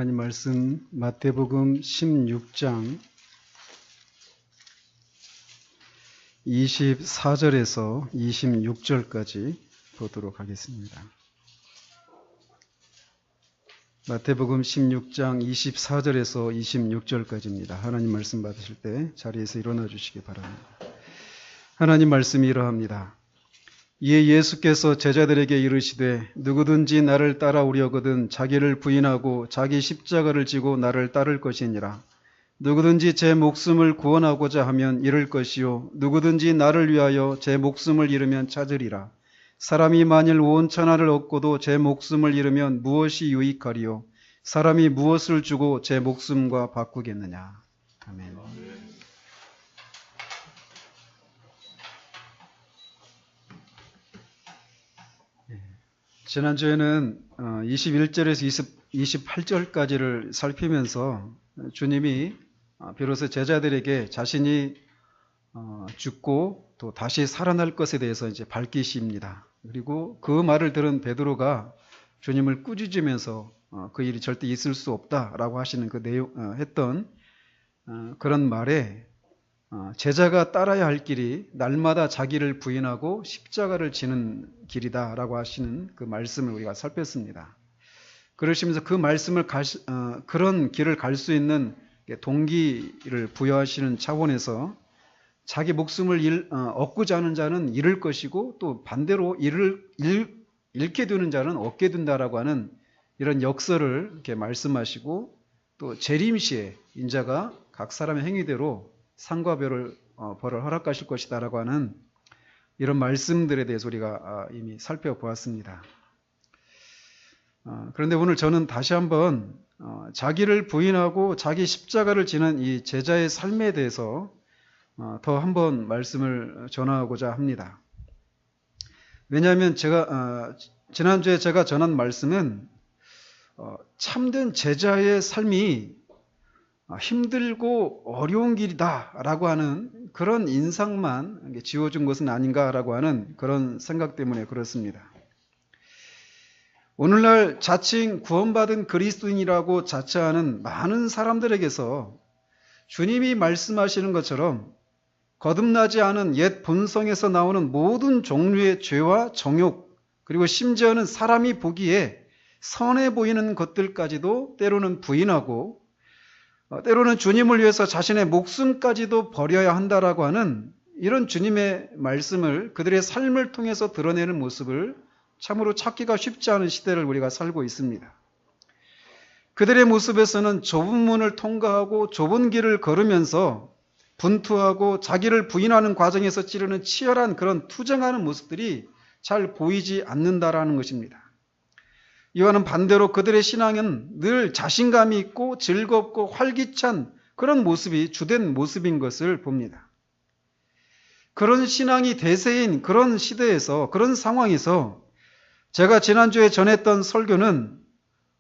하나님 말씀 마태복음 16장 24절에서 26절까지 보도록 하겠습니다. 마태복음 16장 24절에서 26절까지입니다. 하나님 말씀 받으실 때 자리에서 일어나 주시기 바랍니다. 하나님 말씀이 이러합니다. 이에 예수께서 제자들에게 이르시되 누구든지 나를 따라오려거든 자기를 부인하고 자기 십자가를 지고 나를 따를 것이니라. 누구든지 제 목숨을 구원하고자 하면 잃을 것이요 누구든지 나를 위하여 제 목숨을 잃으면 찾으리라. 사람이 만일 온 천하를 얻고도 제 목숨을 잃으면 무엇이 유익하리요? 사람이 무엇을 주고 제 목숨과 바꾸겠느냐? 아멘. 지난주에는 21절에서 28절까지를 살피면서 주님이 비로소 제자들에게 자신이 죽고 또 다시 살아날 것에 대해서 이제 밝히십니다. 그리고 그 말을 들은 베드로가 주님을 꾸짖으면서 그 일이 절대 있을 수 없다라고 하시는 그 내용 했던 그런 말에 제자가 따라야 할 길이 날마다 자기를 부인하고 십자가를 지는 길이다라고 하시는 그 말씀을 우리가 살폈습니다. 그러시면서 그 말씀을 그런 길을 갈 수 있는 동기를 부여하시는 차원에서 자기 목숨을 얻고자 하는 자는 잃을 것이고 또 반대로 잃게 되는 자는 얻게 된다라고 하는 이런 역설을 이렇게 말씀하시고 또 재림시에 인자가 각 사람의 행위대로 상과 벌을 허락하실 것이다라고 하는 이런 말씀들에 대해서 우리가 이미 살펴보았습니다. 그런데 오늘 저는 다시 한번 자기를 부인하고 자기 십자가를 지는 이 제자의 삶에 대해서 더 한번 말씀을 전하고자 합니다. 왜냐하면 지난주에 제가 전한 말씀은 참된 제자의 삶이 힘들고 어려운 길이다라고 하는 그런 인상만 지워준 것은 아닌가라고 하는 그런 생각 때문에 그렇습니다. 오늘날 자칭 구원받은 그리스도인이라고 자처하는 많은 사람들에게서 주님이 말씀하시는 것처럼 거듭나지 않은 옛 본성에서 나오는 모든 종류의 죄와 정욕 그리고 심지어는 사람이 보기에 선해 보이는 것들까지도 때로는 부인하고 때로는 주님을 위해서 자신의 목숨까지도 버려야 한다라고 하는 이런 주님의 말씀을 그들의 삶을 통해서 드러내는 모습을 참으로 찾기가 쉽지 않은 시대를 우리가 살고 있습니다. 그들의 모습에서는 좁은 문을 통과하고 좁은 길을 걸으면서 분투하고 자기를 부인하는 과정에서 치르는 치열한 그런 투쟁하는 모습들이 잘 보이지 않는다라는 것입니다. 이와는 반대로 그들의 신앙은 늘 자신감이 있고 즐겁고 활기찬 그런 모습이 주된 모습인 것을 봅니다. 그런 신앙이 대세인 그런 시대에서 그런 상황에서 제가 지난주에 전했던 설교는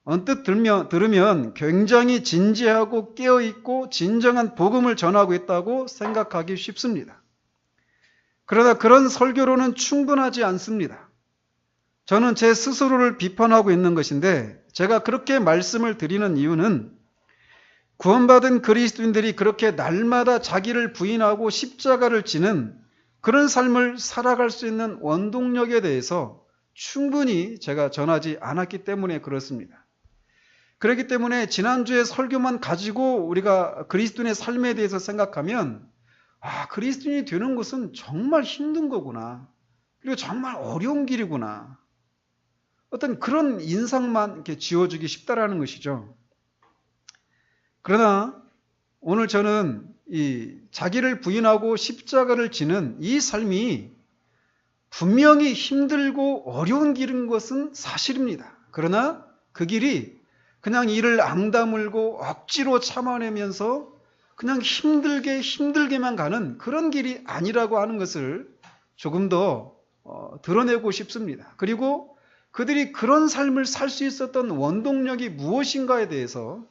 언뜻 들으면 굉장히 진지하고 깨어있고 진정한 복음을 전하고 있다고 생각하기 쉽습니다. 그러나 그런 설교로는 충분하지 않습니다. 저는 제 스스로를 비판하고 있는 것인데 제가 그렇게 말씀을 드리는 이유는 구원받은 그리스도인들이 그렇게 날마다 자기를 부인하고 십자가를 지는 그런 삶을 살아갈 수 있는 원동력에 대해서 충분히 제가 전하지 않았기 때문에 그렇습니다. 그렇기 때문에 지난주에 설교만 가지고 우리가 그리스도인의 삶에 대해서 생각하면 그리스도인이 되는 것은 정말 힘든 거구나. 그리고 정말 어려운 길이구나. 어떤 그런 인상만 이렇게 지워주기 쉽다라는 것이죠. 그러나 오늘 저는 이 자기를 부인하고 십자가를 지는 이 삶이 분명히 힘들고 어려운 길인 것은 사실입니다. 그러나 그 길이 그냥 이를 앙다물고 억지로 참아내면서 그냥 힘들게만 가는 그런 길이 아니라고 하는 것을 조금 더 드러내고 싶습니다. 그리고 그들이 그런 삶을 살 수 있었던 원동력이 무엇인가에 대해서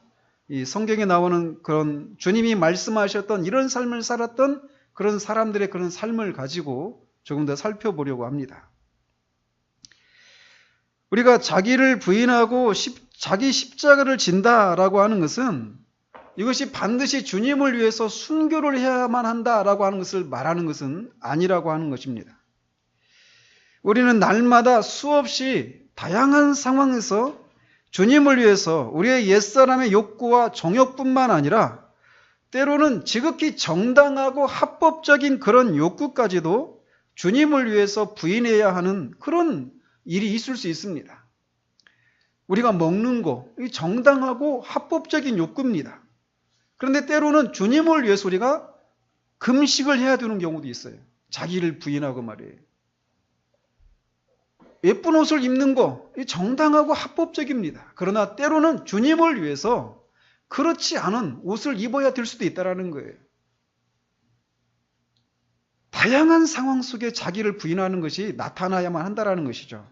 이 성경에 나오는 그런 주님이 말씀하셨던 이런 삶을 살았던 그런 사람들의 그런 삶을 가지고 조금 더 살펴보려고 합니다. 우리가 자기를 부인하고 자기 십자가를 진다라고 하는 것은 이것이 반드시 주님을 위해서 순교를 해야만 한다라고 하는 것을 말하는 것은 아니라고 하는 것입니다. 우리는 날마다 수없이 다양한 상황에서 주님을 위해서 우리의 옛사람의 욕구와 정욕뿐만 아니라 때로는 지극히 정당하고 합법적인 그런 욕구까지도 주님을 위해서 부인해야 하는 그런 일이 있을 수 있습니다. 우리가 먹는 거, 이 정당하고 합법적인 욕구입니다. 그런데 때로는 주님을 위해서 우리가 금식을 해야 되는 경우도 있어요. 자기를 부인하고 말이에요. 예쁜 옷을 입는 거, 이 정당하고 합법적입니다. 그러나 때로는 주님을 위해서 그렇지 않은 옷을 입어야 될 수도 있다는 거예요. 다양한 상황 속에 자기를 부인하는 것이 나타나야만 한다는 것이죠.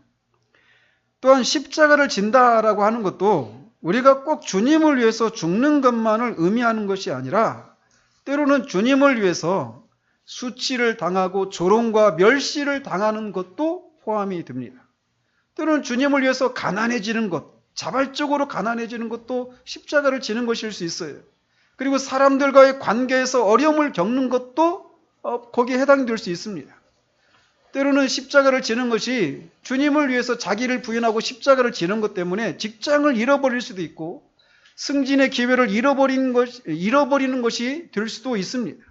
또한 십자가를 진다라고 하는 것도 우리가 꼭 주님을 위해서 죽는 것만을 의미하는 것이 아니라 때로는 주님을 위해서 수치를 당하고 조롱과 멸시를 당하는 것도 포함이 됩니다. 때로는 주님을 위해서 가난해지는 것, 자발적으로 가난해지는 것도 십자가를 지는 것일 수 있어요. 그리고 사람들과의 관계에서 어려움을 겪는 것도 거기에 해당될 수 있습니다. 때로는 십자가를 지는 것이 주님을 위해서 자기를 부인하고 십자가를 지는 것 때문에 직장을 잃어버릴 수도 있고 승진의 기회를 잃어버리는 것이 될 수도 있습니다.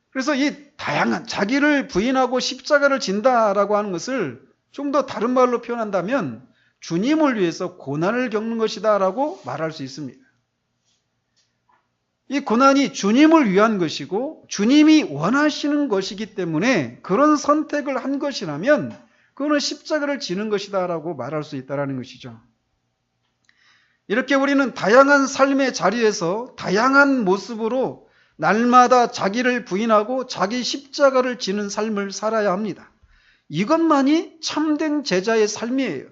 그래서 이 다양한 자기를 부인하고 십자가를 진다라고 하는 것을 좀 더 다른 말로 표현한다면 주님을 위해서 고난을 겪는 것이다라고 말할 수 있습니다. 이 고난이 주님을 위한 것이고 주님이 원하시는 것이기 때문에 그런 선택을 한 것이라면 그거는 십자가를 지는 것이다라고 말할 수 있다는 것이죠. 이렇게 우리는 다양한 삶의 자리에서 다양한 모습으로 날마다 자기를 부인하고 자기 십자가를 지는 삶을 살아야 합니다. 이것만이 참된 제자의 삶이에요.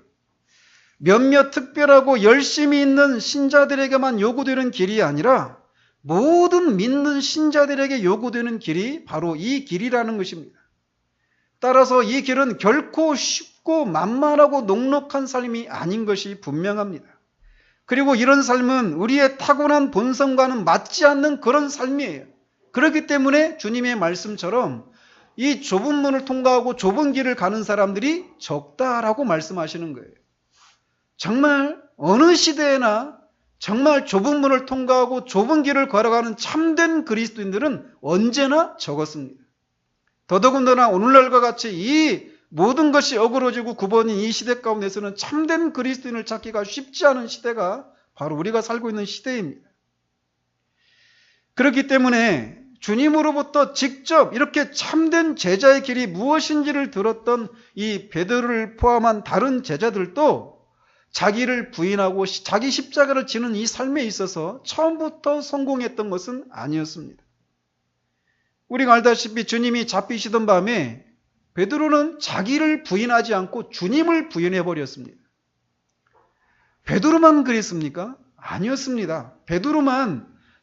몇몇 특별하고 열심히 있는 신자들에게만 요구되는 길이 아니라 모든 믿는 신자들에게 요구되는 길이 바로 이 길이라는 것입니다. 따라서 이 길은 결코 쉽고 만만하고 녹록한 삶이 아닌 것이 분명합니다. 그리고 이런 삶은 우리의 타고난 본성과는 맞지 않는 그런 삶이에요. 그렇기 때문에 주님의 말씀처럼 이 좁은 문을 통과하고 좁은 길을 가는 사람들이 적다라고 말씀하시는 거예요. 정말 어느 시대에나 정말 좁은 문을 통과하고 좁은 길을 걸어가는 참된 그리스도인들은 언제나 적었습니다. 더더군다나 오늘날과 같이 이 모든 것이 어그러지고 굽어진 이 시대 가운데서는 참된 그리스도인을 찾기가 쉽지 않은 시대가 바로 우리가 살고 있는 시대입니다. 그렇기 때문에 주님으로부터 직접 이렇게 참된 제자의 길이 무엇인지를 들었던 이 베드로를 포함한 다른 제자들도 자기를 부인하고 자기 십자가를 지는 이 삶에 있어서 처음부터 성공했던 것은 아니었습니다. 우리가 알다시피 주님이 잡히시던 밤에 베드로는 자기를 부인하지 않고 주님을 부인해버렸습니다. 베드로만 그랬습니까? 아니었습니다.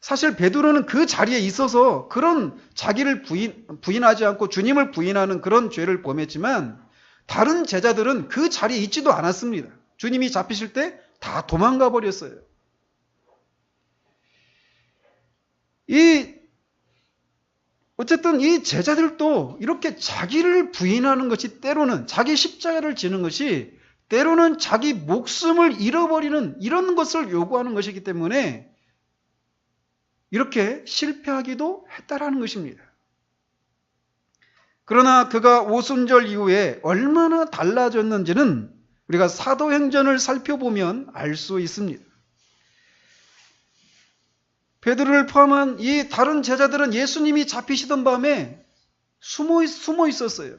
사실 베드로는 그 자리에 있어서 그런 자기를 부인하지 않고 주님을 부인하는 그런 죄를 범했지만 다른 제자들은 그 자리에 있지도 않았습니다. 주님이 잡히실 때 다 도망가 버렸어요. 어쨌든 이 제자들도 이렇게 자기를 부인하는 것이 때로는 자기 십자가를 지는 것이 때로는 자기 목숨을 잃어버리는 이런 것을 요구하는 것이기 때문에 이렇게 실패하기도 했다라는 것입니다. 그러나 그가 오순절 이후에 얼마나 달라졌는지는 우리가 사도행전을 살펴보면 알 수 있습니다. 베드로를 포함한 이 다른 제자들은 예수님이 잡히시던 밤에 숨어 있었어요.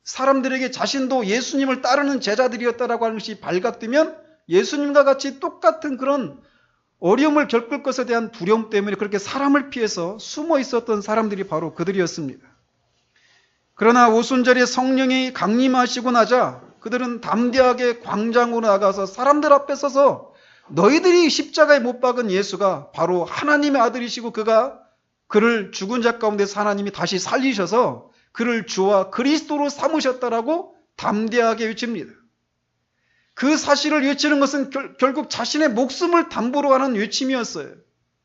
사람들에게 자신도 예수님을 따르는 제자들이었다라고 하는 것이 발각되면 예수님과 같이 똑같은 그런 어려움을 겪을 것에 대한 두려움 때문에 그렇게 사람을 피해서 숨어 있었던 사람들이 바로 그들이었습니다. 그러나 오순절에 성령이 강림하시고 나자 그들은 담대하게 광장으로 나가서 사람들 앞에 서서 너희들이 십자가에 못 박은 예수가 바로 하나님의 아들이시고 그를 죽은 자 가운데서 하나님이 다시 살리셔서 그를 주와 그리스도로 삼으셨다라고 담대하게 외칩니다. 그 사실을 외치는 것은 결국 자신의 목숨을 담보로 하는 외침이었어요.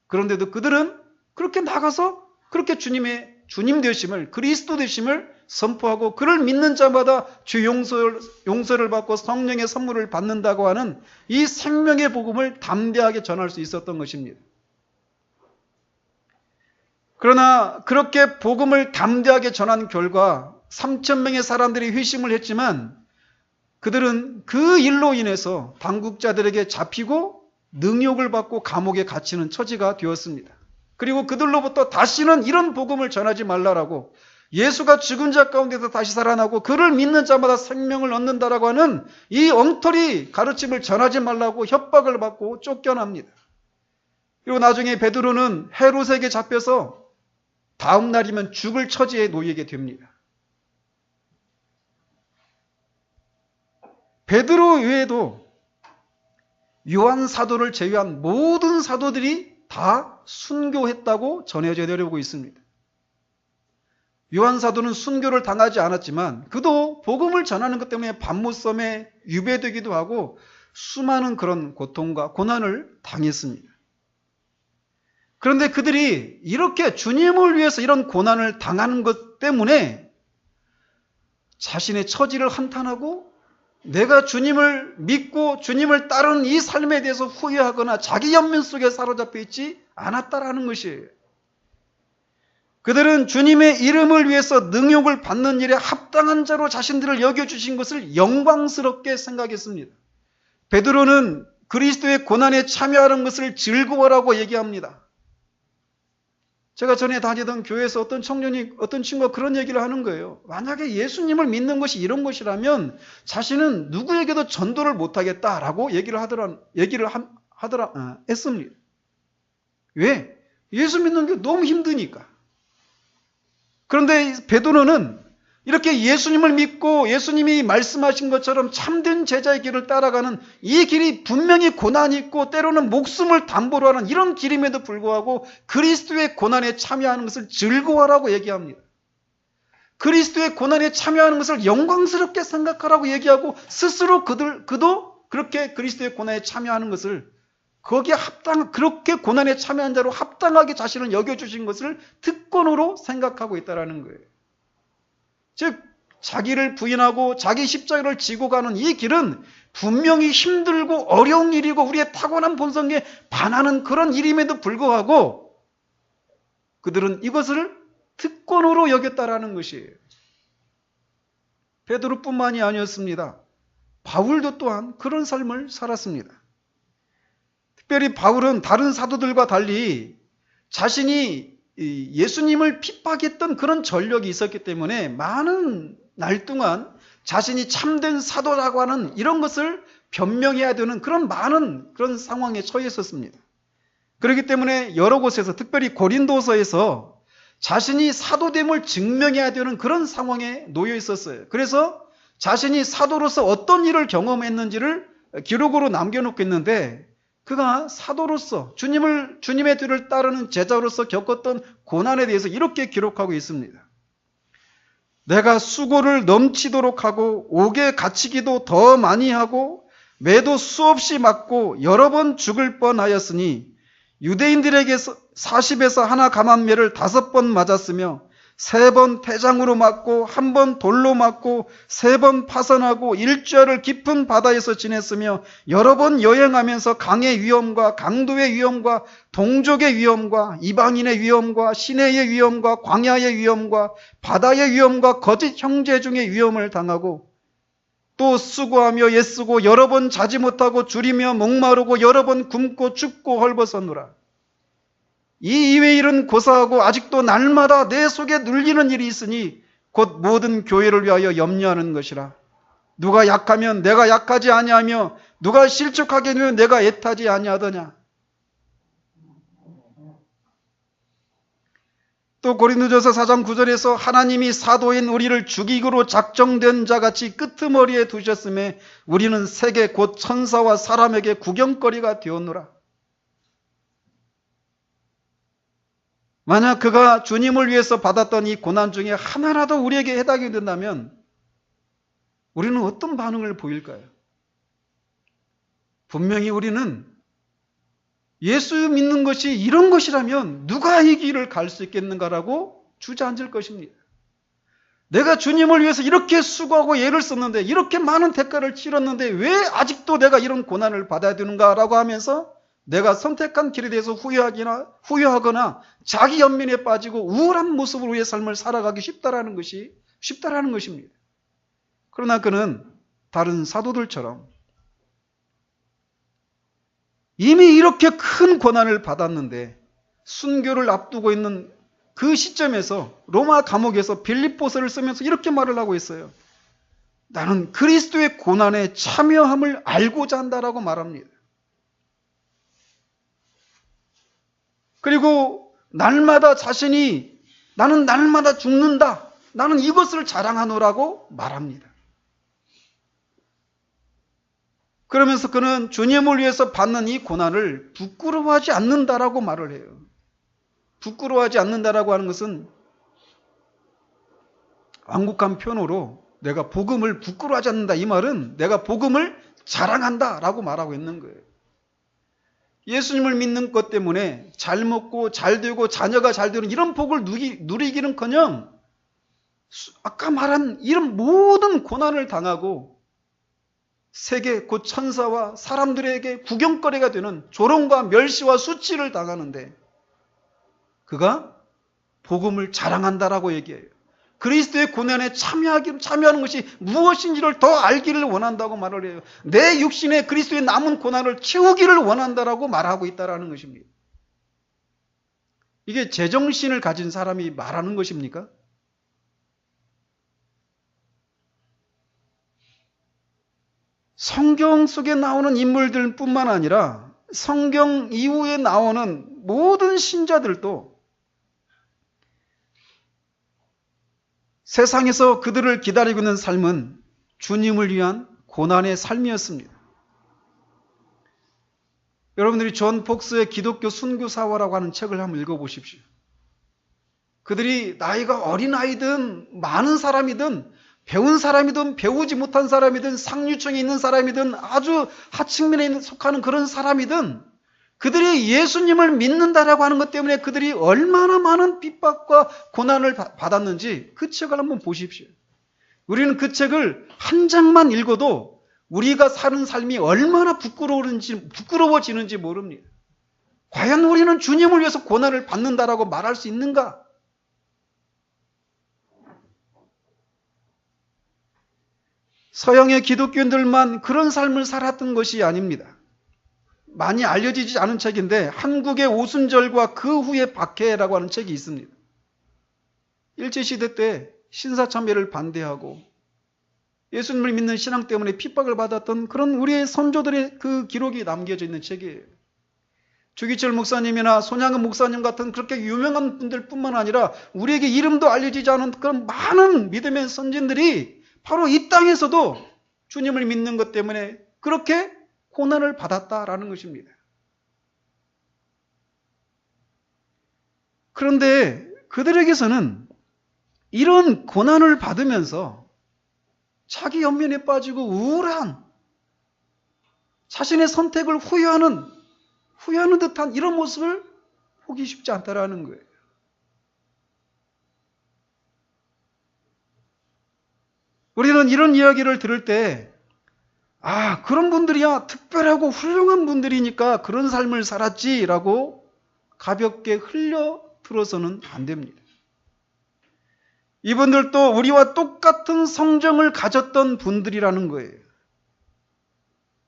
그런데도 그들은 그렇게 나가서 그렇게 주님 되심을, 그리스도 되심을 선포하고 그를 믿는 자마다 주 용서를 받고 성령의 선물을 받는다고 하는 이 생명의 복음을 담대하게 전할 수 있었던 것입니다. 그러나 그렇게 복음을 담대하게 전한 결과 3,000명의 사람들이 회심을 했지만 그들은 그 일로 인해서 당국자들에게 잡히고 능욕을 받고 감옥에 갇히는 처지가 되었습니다. 그리고 그들로부터 다시는 이런 복음을 전하지 말라라고, 예수가 죽은 자 가운데서 다시 살아나고 그를 믿는 자마다 생명을 얻는다라고 하는 이 엉터리 가르침을 전하지 말라고 협박을 받고 쫓겨납니다. 그리고 나중에 베드로는 헤롯에게 잡혀서 다음 날이면 죽을 처지에 놓이게 됩니다. 베드로 외에도 요한 사도를 제외한 모든 사도들이 다 순교했다고 전해져 내려오고 있습니다. 요한 사도는 순교를 당하지 않았지만 그도 복음을 전하는 것 때문에 밤못섬에 유배되기도 하고 수많은 그런 고통과 고난을 당했습니다. 그런데 그들이 이렇게 주님을 위해서 이런 고난을 당하는 것 때문에 자신의 처지를 한탄하고 내가 주님을 믿고 주님을 따르는 이 삶에 대해서 후회하거나 자기 연민 속에 사로잡혀 있지 않았다라는 것이에요. 그들은 주님의 이름을 위해서 능욕을 받는 일에 합당한 자로 자신들을 여겨주신 것을 영광스럽게 생각했습니다. 베드로는 그리스도의 고난에 참여하는 것을 즐거워라고 얘기합니다. 제가 전에 다니던 교회에서 어떤 친구가 그런 얘기를 하는 거예요. 만약에 예수님을 믿는 것이 이런 것이라면 자신은 누구에게도 전도를 못하겠다라고 했습니다. 왜? 예수 믿는 게 너무 힘드니까. 그런데 베드로는 이렇게 예수님을 믿고 예수님이 말씀하신 것처럼 참된 제자의 길을 따라가는 이 길이 분명히 고난이 있고 때로는 목숨을 담보로 하는 이런 길임에도 불구하고 그리스도의 고난에 참여하는 것을 즐거워하라고 얘기합니다. 그리스도의 고난에 참여하는 것을 영광스럽게 생각하라고 얘기하고 스스로 그도 그렇게 그리스도의 고난에 참여하는 것을 그렇게 고난에 참여한 자로 합당하게 자신을 여겨주신 것을 특권으로 생각하고 있다는 거예요. 즉 자기를 부인하고 자기 십자가를 지고 가는 이 길은 분명히 힘들고 어려운 일이고 우리의 타고난 본성에 반하는 그런 일임에도 불구하고 그들은 이것을 특권으로 여겼다라는 것이에요. 베드로뿐만이 아니었습니다. 바울도 또한 그런 삶을 살았습니다. 특별히 바울은 다른 사도들과 달리 자신이 예수님을 핍박했던 그런 전력이 있었기 때문에 많은 날 동안 자신이 참된 사도라고 하는 이런 것을 변명해야 되는 그런 많은 그런 상황에 처해 있었습니다. 그렇기 때문에 여러 곳에서 특별히 고린도서에서 자신이 사도됨을 증명해야 되는 그런 상황에 놓여 있었어요. 그래서 자신이 사도로서 어떤 일을 경험했는지를 기록으로 남겨놓고 있는데 그가 사도로서 주님의 뒤를 따르는 제자로서 겪었던 고난에 대해서 이렇게 기록하고 있습니다. 내가 수고를 넘치도록 하고 옥에 갇히기도 더 많이 하고 매도 수없이 맞고 여러 번 죽을 뻔하였으니 유대인들에게서 40에서 하나 감한매를 5번 맞았으며 3번 태장으로 맞고 1번 돌로 맞고 3번 파선하고 일주일을 깊은 바다에서 지냈으며 여러 번 여행하면서 강의 위험과 강도의 위험과 동족의 위험과 이방인의 위험과 시내의 위험과 광야의 위험과 바다의 위험과 거짓 형제 중의 위험을 당하고 또 수고하며 애쓰고 여러 번 자지 못하고 줄이며 목마르고 여러 번 굶고 춥고 헐벗었노라. 이 이외의 일은 고사하고 아직도 날마다 내 속에 눌리는 일이 있으니 곧 모든 교회를 위하여 염려하는 것이라. 누가 약하면 내가 약하지 아니하며 누가 실족하게 되면 내가 애타지 아니하더냐. 또 고린도전서 4장 9절에서 하나님이 사도인 우리를 죽이기로 작정된 자같이 끄트머리에 두셨음에 우리는 세계 곧 천사와 사람에게 구경거리가 되었노라. 만약 그가 주님을 위해서 받았던 이 고난 중에 하나라도 우리에게 해당이 된다면 우리는 어떤 반응을 보일까요? 분명히 우리는 예수 믿는 것이 이런 것이라면 누가 이 길을 갈 수 있겠는가라고 주저앉을 것입니다. 내가 주님을 위해서 이렇게 수고하고 애를 썼는데, 이렇게 많은 대가를 치렀는데 왜 아직도 내가 이런 고난을 받아야 되는가라고 하면서 내가 선택한 길에 대해서 후회하거나 자기 연민에 빠지고 우울한 모습으로 의 삶을 살아가기 쉽다라는 것입니다. 그러나 그는 다른 사도들처럼 이미 이렇게 큰 고난을 받았는데 순교를 앞두고 있는 그 시점에서 로마 감옥에서 빌립보서를 쓰면서 이렇게 말을 하고 있어요. 나는 그리스도의 고난에 참여함을 알고자 한다라고 말합니다. 그리고 날마다 자신이 나는 날마다 죽는다. 나는 이것을 자랑하노라고 말합니다. 그러면서 그는 주님을 위해서 받는 이 고난을 부끄러워하지 않는다라고 말을 해요. 부끄러워하지 않는다라고 하는 것은 완곡한 표현으로 내가 복음을 부끄러워하지 않는다. 이 말은 내가 복음을 자랑한다라고 말하고 있는 거예요. 예수님을 믿는 것 때문에 잘 먹고 잘 되고 자녀가 잘 되는 이런 복을 누리기는커녕 아까 말한 이런 모든 고난을 당하고 세계 곧 천사와 사람들에게 구경거리가 되는 조롱과 멸시와 수치를 당하는데 그가 복음을 자랑한다라고 얘기해요. 그리스도의 고난에 참여하는 것이 무엇인지를 더 알기를 원한다고 말을 해요. 내 육신에 그리스도의 남은 고난을 채우기를 원한다라고 말하고 있다는 것입니다. 이게 제정신을 가진 사람이 말하는 것입니까? 성경 속에 나오는 인물들뿐만 아니라 성경 이후에 나오는 모든 신자들도 세상에서 그들을 기다리고 있는 삶은 주님을 위한 고난의 삶이었습니다. 여러분들이 존 폭스의 기독교 순교사화라고 하는 책을 한번 읽어보십시오. 그들이 나이가 어린아이든 많은 사람이든 배운 사람이든 배우지 못한 사람이든 상류층에 있는 사람이든 아주 하층민에 속하는 그런 사람이든 그들이 예수님을 믿는다라고 하는 것 때문에 그들이 얼마나 많은 핍박과 고난을 받았는지 그 책을 한번 보십시오. 우리는 그 책을 한 장만 읽어도 우리가 사는 삶이 얼마나 부끄러워지는지 모릅니다. 과연 우리는 주님을 위해서 고난을 받는다라고 말할 수 있는가? 서양의 기독교인들만 그런 삶을 살았던 것이 아닙니다. 많이 알려지지 않은 책인데 한국의 오순절과 그 후의 박해라고 하는 책이 있습니다. 일제시대 때 신사참배를 반대하고 예수님을 믿는 신앙 때문에 핍박을 받았던 그런 우리의 선조들의 그 기록이 남겨져 있는 책이에요. 주기철 목사님이나 손양은 목사님 같은 그렇게 유명한 분들뿐만 아니라 우리에게 이름도 알려지지 않은 그런 많은 믿음의 선진들이 바로 이 땅에서도 주님을 믿는 것 때문에 그렇게 고난을 받았다라는 것입니다. 그런데 그들에게서는 이런 고난을 받으면서 자기 연민에 빠지고 우울한 자신의 선택을 후회하는 듯한 이런 모습을 보기 쉽지 않다라는 거예요. 우리는 이런 이야기를 들을 때 그런 분들이야 특별하고 훌륭한 분들이니까 그런 삶을 살았지라고 가볍게 흘려들어서는 안 됩니다. 이분들도 우리와 똑같은 성정을 가졌던 분들이라는 거예요.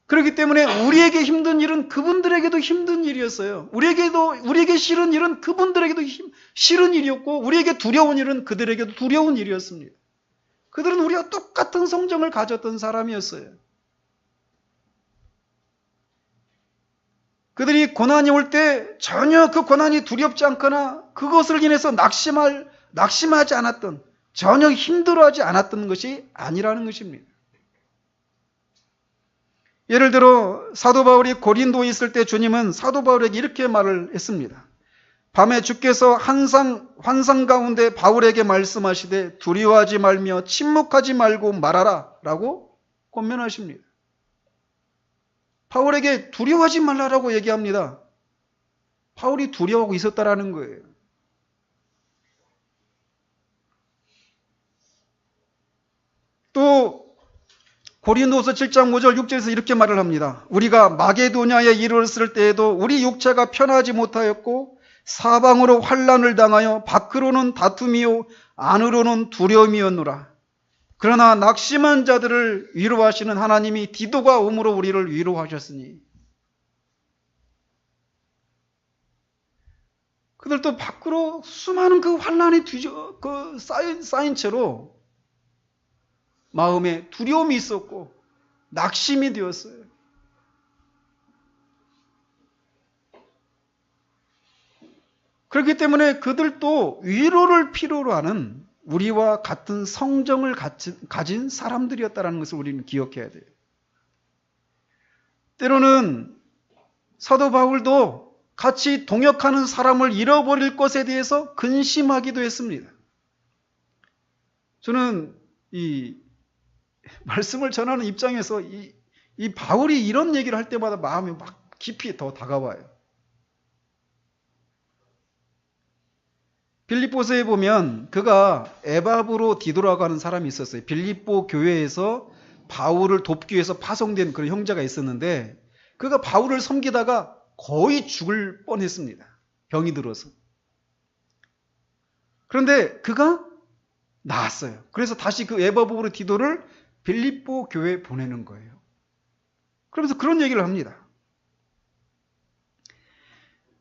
그렇기 때문에 우리에게 힘든 일은 그분들에게도 힘든 일이었어요. 우리에게 싫은 일은 그분들에게도 싫은 일이었고 우리에게 두려운 일은 그들에게도 두려운 일이었습니다. 그들은 우리와 똑같은 성정을 가졌던 사람이었어요. 그들이 고난이 올 때 전혀 그 고난이 두렵지 않거나 그것을 인해서 낙심하지 않았던, 전혀 힘들어하지 않았던 것이 아니라는 것입니다. 예를 들어 사도 바울이 고린도에 있을 때 주님은 사도 바울에게 이렇게 말을 했습니다. 밤에 주께서 환상 가운데 바울에게 말씀하시되 두려워하지 말며 침묵하지 말고 말하라 라고 권면하십니다. 바울에게 두려워하지 말라라고 얘기합니다. 바울이 두려워하고 있었다라는 거예요. 또 고린도서 7장 5절 6절에서 이렇게 말을 합니다. 우리가 마게도냐에 이르렀을 때에도 우리 육체가 편하지 못하였고 사방으로 환난을 당하여 밖으로는 다툼이요 안으로는 두려움이었노라. 그러나 낙심한 자들을 위로하시는 하나님이 디도가 오므로 우리를 위로하셨으니. 그들도 밖으로 수많은 그 환난이 쌓인 채로 마음에 두려움이 있었고 낙심이 되었어요. 그렇기 때문에 그들도 위로를 필요로 하는 우리와 같은 성정을 가진 사람들이었다는 것을 우리는 기억해야 돼요. 때로는 사도 바울도 같이 동역하는 사람을 잃어버릴 것에 대해서 근심하기도 했습니다. 저는 이 말씀을 전하는 입장에서 이 바울이 이런 얘기를 할 때마다 마음이 막 깊이 더 다가와요. 빌립보서에 보면 그가 에바브로 디도라고 하는 사람이 있었어요. 빌립보 교회에서 바울을 돕기 위해서 파송된 그런 형제가 있었는데 그가 바울을 섬기다가 거의 죽을 뻔했습니다. 병이 들어서. 그런데 그가 나았어요. 그래서 다시 그 에바브로 디도를 빌립보 교회에 보내는 거예요. 그러면서 그런 얘기를 합니다.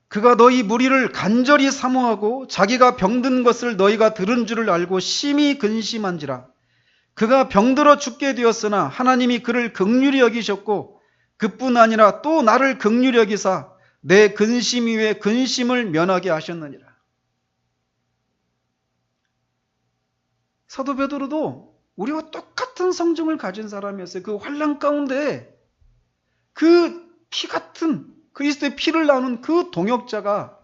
그가 너희 무리를 간절히 사모하고 자기가 병든 것을 너희가 들은 줄을 알고 심히 근심한지라. 그가 병들어 죽게 되었으나 하나님이 그를 긍휼히 여기셨고 그뿐 아니라 또 나를 긍휼히 여기사 내 근심 위에 근심을 면하게 하셨느니라. 사도 베드로도 우리와 똑같은 성정을 가진 사람이었어요. 그 환난 가운데 그 피 같은 그리스도의 피를 나눈 그 동역자가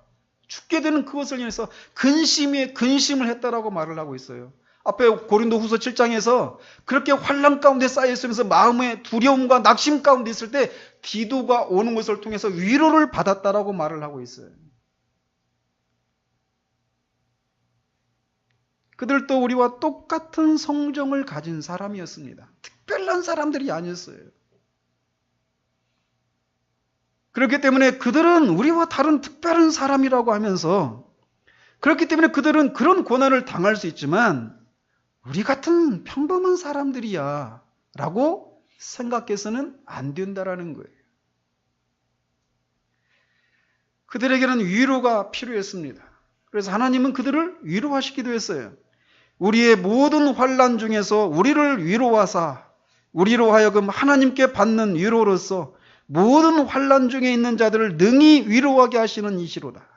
죽게 되는 그것을 인해서 근심 위에 근심을 했다라고 말을 하고 있어요. 앞에 고린도후서 7장에서 그렇게 환난 가운데 쌓여 있으면서 마음의 두려움과 낙심 가운데 있을 때 디도가 오는 것을 통해서 위로를 받았다라고 말을 하고 있어요. 그들도 우리와 똑같은 성정을 가진 사람이었습니다. 특별한 사람들이 아니었어요. 그렇기 때문에 그들은 우리와 다른 특별한 사람이라고 하면서 그렇기 때문에 그들은 그런 고난을 당할 수 있지만 우리 같은 평범한 사람들이야 라고 생각해서는 안 된다라는 거예요. 그들에게는 위로가 필요했습니다. 그래서 하나님은 그들을 위로하시기도 했어요. 우리의 모든 환난 중에서 우리를 위로하사 우리로 하여금 하나님께 받는 위로로서 모든 환난 중에 있는 자들을 능히 위로하게 하시는 이시로다.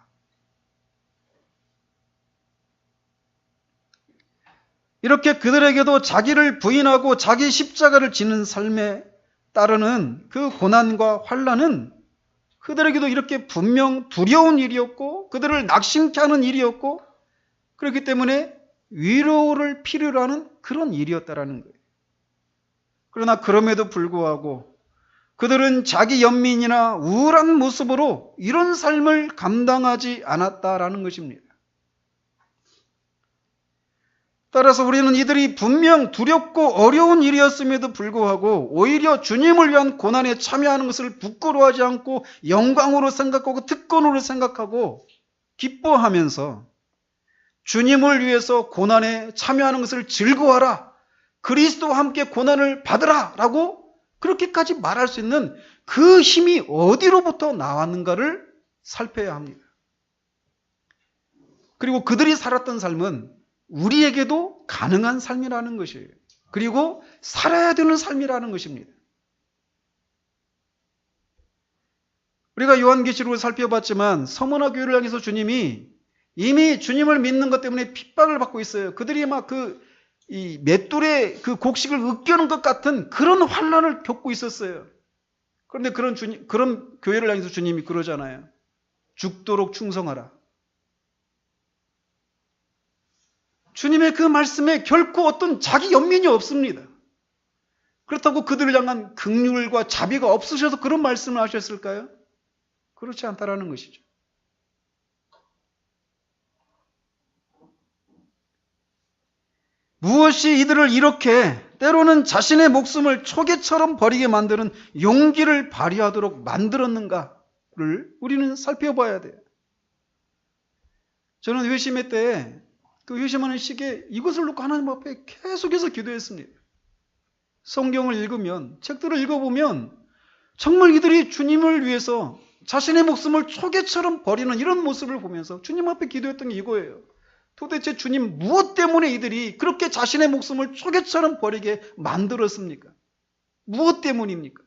이렇게 그들에게도 자기를 부인하고 자기 십자가를 지는 삶에 따르는 그 고난과 환난은 그들에게도 이렇게 분명 두려운 일이었고 그들을 낙심케 하는 일이었고 그렇기 때문에 위로를 필요로 하는 그런 일이었다라는 거예요. 그러나 그럼에도 불구하고 그들은 자기 연민이나 우울한 모습으로 이런 삶을 감당하지 않았다라는 것입니다. 따라서 우리는 이들이 분명 두렵고 어려운 일이었음에도 불구하고 오히려 주님을 위한 고난에 참여하는 것을 부끄러워하지 않고 영광으로 생각하고 특권으로 생각하고 기뻐하면서 주님을 위해서 고난에 참여하는 것을 즐거워하라. 그리스도와 함께 고난을 받으라. 라고 그렇게까지 말할 수 있는 그 힘이 어디로부터 나왔는가를 살펴야 합니다. 그리고 그들이 살았던 삶은 우리에게도 가능한 삶이라는 것이에요. 그리고 살아야 되는 삶이라는 것입니다. 우리가 요한계시록을 살펴봤지만 서머나 교회를 향해서 주님이 이미 주님을 믿는 것 때문에 핍박을 받고 있어요. 그들이 막 이 맷돌에 그 곡식을 으깨는 것 같은 그런 환난을 겪고 있었어요. 그런데 그런 교회를 향해서 주님이 그러잖아요. 죽도록 충성하라. 주님의 그 말씀에 결코 어떤 자기 연민이 없습니다. 그렇다고 그들을 향한 긍휼과 자비가 없으셔서 그런 말씀을 하셨을까요? 그렇지 않다라는 것이죠. 무엇이 이들을 이렇게 때로는 자신의 목숨을 초계처럼 버리게 만드는 용기를 발휘하도록 만들었는가를 우리는 살펴봐야 돼요. 저는 회심회 때 그 회심하는 시기에 이것을 놓고 하나님 앞에 계속해서 기도했습니다. 성경을 읽으면, 책들을 읽어보면 정말 이들이 주님을 위해서 자신의 목숨을 초계처럼 버리는 이런 모습을 보면서 주님 앞에 기도했던 게 이거예요. 도대체 주님 무엇 때문에 이들이 그렇게 자신의 목숨을 초계처럼 버리게 만들었습니까? 무엇 때문입니까?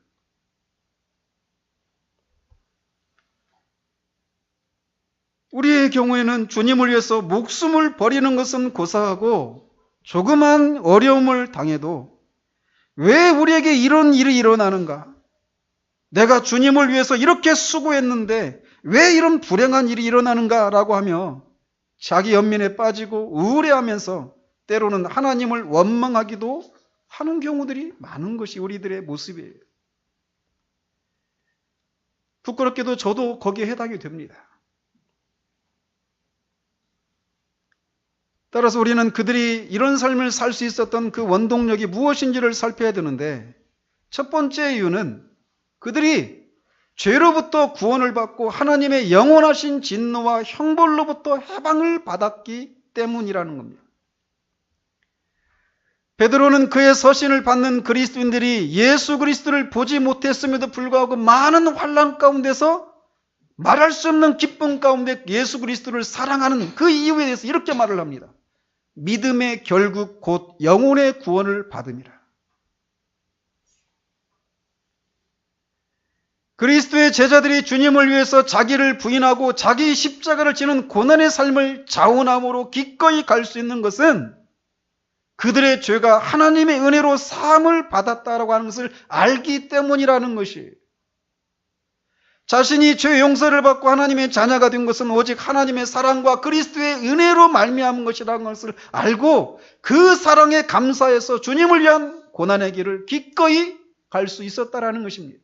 우리의 경우에는 주님을 위해서 목숨을 버리는 것은 고사하고 조그만 어려움을 당해도 왜 우리에게 이런 일이 일어나는가? 내가 주님을 위해서 이렇게 수고했는데 왜 이런 불행한 일이 일어나는가라고 하며 자기 연민에 빠지고 우울해하면서 때로는 하나님을 원망하기도 하는 경우들이 많은 것이 우리들의 모습이에요. 부끄럽게도 저도 거기에 해당이 됩니다. 따라서 우리는 그들이 이런 삶을 살 수 있었던 그 원동력이 무엇인지를 살펴야 되는데, 첫 번째 이유는 그들이 죄로부터 구원을 받고 하나님의 영원하신 진노와 형벌로부터 해방을 받았기 때문이라는 겁니다. 베드로는 그의 서신을 받는 그리스도인들이 예수 그리스도를 보지 못했음에도 불구하고 많은 환난 가운데서 말할 수 없는 기쁨 가운데 예수 그리스도를 사랑하는 그 이유에 대해서 이렇게 말을 합니다. 믿음의 결국 곧 영혼의 구원을 받음이라. 그리스도의 제자들이 주님을 위해서 자기를 부인하고 자기 십자가를 지는 고난의 삶을 자원함으로 기꺼이 갈 수 있는 것은 그들의 죄가 하나님의 은혜로 사함을 받았다라고 하는 것을 알기 때문이라는 것이, 자신이 죄 용서를 받고 하나님의 자녀가 된 것은 오직 하나님의 사랑과 그리스도의 은혜로 말미암은 것이라는 것을 알고 그 사랑에 감사해서 주님을 위한 고난의 길을 기꺼이 갈 수 있었다라는 것입니다.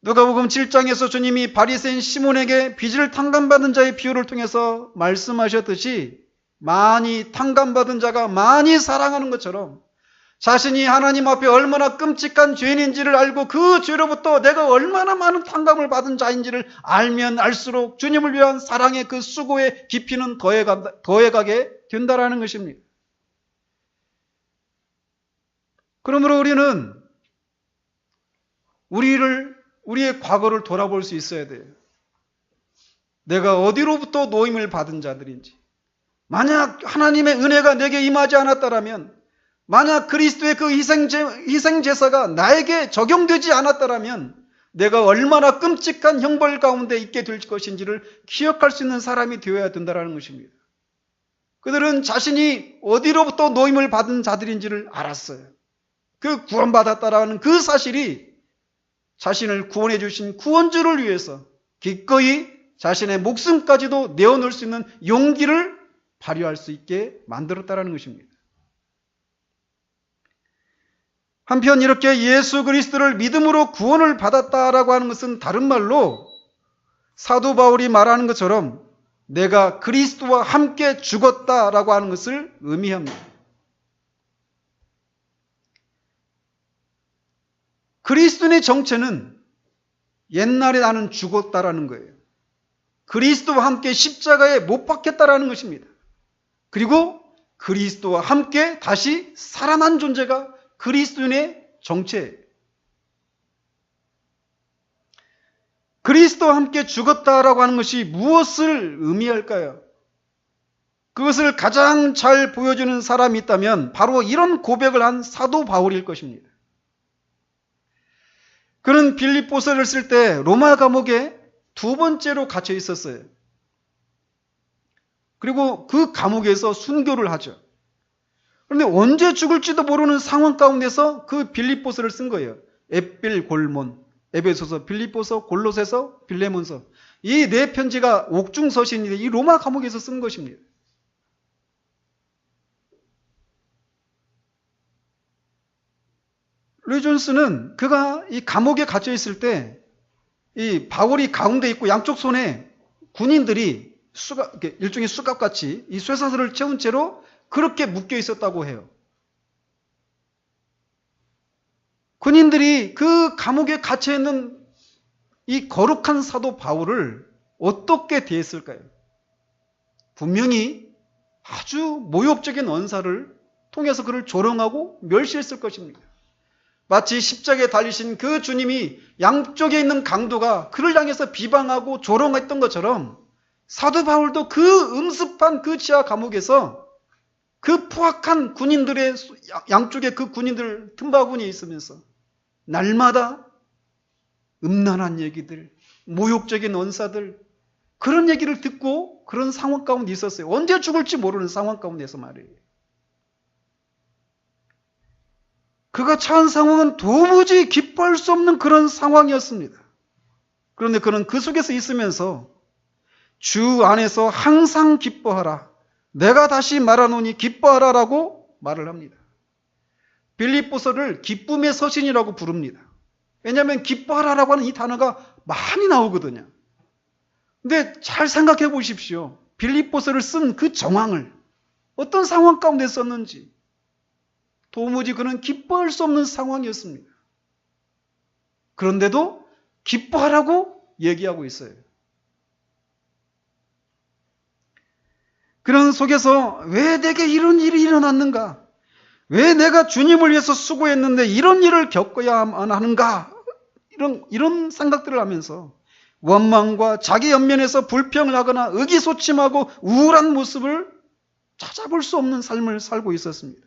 누가복음 7장에서 주님이 바리새인 시몬에게 빚을 탕감받은 자의 비유를 통해서 말씀하셨듯이 많이 탕감받은 자가 많이 사랑하는 것처럼 자신이 하나님 앞에 얼마나 끔찍한 죄인인지를 알고 그 죄로부터 내가 얼마나 많은 탕감을 받은 자인지를 알면 알수록 주님을 위한 사랑의 그 수고의 깊이는 더해가게 된다라는 것입니다. 그러므로 우리는 우리의 과거를 돌아볼 수 있어야 돼요. 내가 어디로부터 노임을 받은 자들인지. 만약 하나님의 은혜가 내게 임하지 않았다라면, 만약 그리스도의 그 희생제사가 나에게 적용되지 않았다라면 내가 얼마나 끔찍한 형벌 가운데 있게 될 것인지를 기억할 수 있는 사람이 되어야 된다는 것입니다. 그들은 자신이 어디로부터 노임을 받은 자들인지를 알았어요. 그 구원받았다라는 그 사실이 자신을 구원해 주신 구원주를 위해서 기꺼이 자신의 목숨까지도 내어놓을 수 있는 용기를 발휘할 수 있게 만들었다는 것입니다. 한편 이렇게 예수 그리스도를 믿음으로 구원을 받았다라고 하는 것은 다른 말로 사도 바울이 말하는 것처럼 내가 그리스도와 함께 죽었다라고 하는 것을 의미합니다. 그리스도인의 정체는 옛날에 나는 죽었다라는 거예요. 그리스도와 함께 십자가에 못 박혔다라는 것입니다. 그리고 그리스도와 함께 다시 살아난 존재가 그리스도인의 정체예요. 그리스도와 함께 죽었다라고 하는 것이 무엇을 의미할까요? 그것을 가장 잘 보여주는 사람이 있다면 바로 이런 고백을 한 사도 바울일 것입니다. 그는 빌립보서를 쓸 때 로마 감옥에 두 번째로 갇혀 있었어요. 그리고 그 감옥에서 순교를 하죠. 그런데 언제 죽을지도 모르는 상황 가운데서 그 빌립보서를 쓴 거예요. 에필골몬, 에베소서, 빌립보서, 골로새서, 빌레몬서. 이 네 편지가 옥중서신인데 이 로마 감옥에서 쓴 것입니다. 루이 존스는 그가 이 감옥에 갇혀 있을 때 이 바울이 가운데 있고 양쪽 손에 군인들이 일종의 수갑같이 이 쇠사슬을 채운 채로 그렇게 묶여 있었다고 해요. 군인들이 그 감옥에 갇혀 있는 이 거룩한 사도 바울을 어떻게 대했을까요? 분명히 아주 모욕적인 언사를 통해서 그를 조롱하고 멸시했을 것입니다. 마치 십자가에 달리신 그 주님이 양쪽에 있는 강도가 그를 향해서 비방하고 조롱했던 것처럼 사도 바울도 그 음습한 그 지하 감옥에서 그 포악한 군인들의 양쪽에 그 군인들 틈바구니에 있으면서 날마다 음란한 얘기들, 모욕적인 언사들, 그런 얘기를 듣고 그런 상황 가운데 있었어요. 언제 죽을지 모르는 상황 가운데서 말이에요. 그가 처한 상황은 도무지 기뻐할 수 없는 그런 상황이었습니다. 그런데 그는 그 속에서 있으면서 주 안에서 항상 기뻐하라. 내가 다시 말하노니 기뻐하라라고 말을 합니다. 빌립보서를 기쁨의 서신이라고 부릅니다. 왜냐하면 기뻐하라라고 하는 이 단어가 많이 나오거든요. 근데 잘 생각해 보십시오. 빌립보서를 쓴 그 정황을 어떤 상황 가운데 썼는지 도무지 그는 기뻐할 수 없는 상황이었습니다. 그런데도 기뻐하라고 얘기하고 있어요. 그런 속에서 왜 내게 이런 일이 일어났는가? 왜 내가 주님을 위해서 수고했는데 이런 일을 겪어야만 하는가? 이런 생각들을 하면서 원망과 자기 연면에서 불평을 하거나 의기소침하고 우울한 모습을 찾아볼 수 없는 삶을 살고 있었습니다.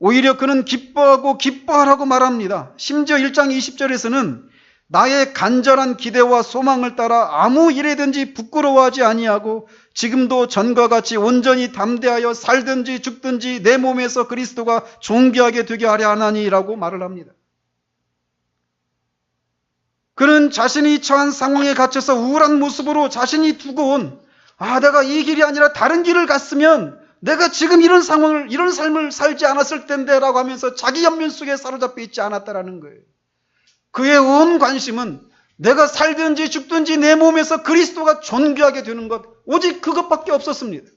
오히려 그는 기뻐하고 기뻐하라고 말합니다. 심지어 1장 20절에서는 나의 간절한 기대와 소망을 따라 아무 일에든지 부끄러워하지 아니하고 지금도 전과 같이 온전히 담대하여 살든지 죽든지 내 몸에서 그리스도가 존귀하게 되게 하려 하나니라고 말을 합니다. 그는 자신이 처한 상황에 갇혀서 우울한 모습으로 자신이 두고 온 내가 이 길이 아니라 다른 길을 갔으면 내가 지금 이런 상황을, 이런 삶을 살지 않았을 텐데 라고 하면서 자기 연민 속에 사로잡혀 있지 않았다라는 거예요. 그의 온 관심은 내가 살든지 죽든지 내 몸에서 그리스도가 존귀하게 되는 것, 오직 그것밖에 없었습니다.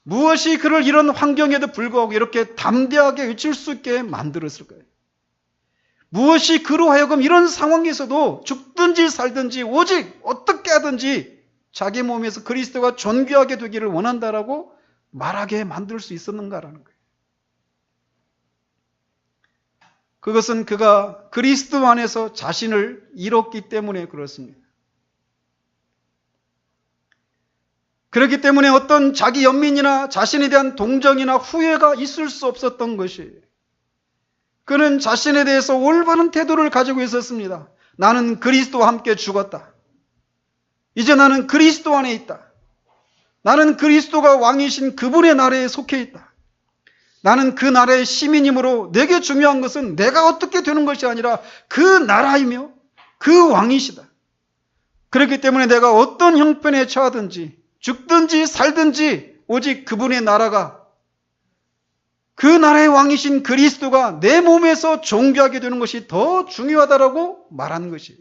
무엇이 그를 이런 환경에도 불구하고 이렇게 담대하게 외칠 수 있게 만들었을까요? 무엇이 그로 하여금 이런 상황에서도 죽든지 살든지 오직 어떻게 하든지 자기 몸에서 그리스도가 존귀하게 되기를 원한다라고 말하게 만들 수 있었는가라는 거예요. 그것은 그가 그리스도 안에서 자신을 잃었기 때문에 그렇습니다. 그렇기 때문에 어떤 자기 연민이나 자신에 대한 동정이나 후회가 있을 수 없었던 것이에요. 그는 자신에 대해서 올바른 태도를 가지고 있었습니다. 나는 그리스도와 함께 죽었다. 이제 나는 그리스도 안에 있다. 나는 그리스도가 왕이신 그분의 나라에 속해 있다. 나는 그 나라의 시민이므로 내게 중요한 것은 내가 어떻게 되는 것이 아니라 그 나라이며 그 왕이시다. 그렇기 때문에 내가 어떤 형편에 처하든지 죽든지 살든지 오직 그분의 나라가, 그 나라의 왕이신 그리스도가 내 몸에서 존귀하게 되는 것이 더 중요하다라고 말하는 것이에요.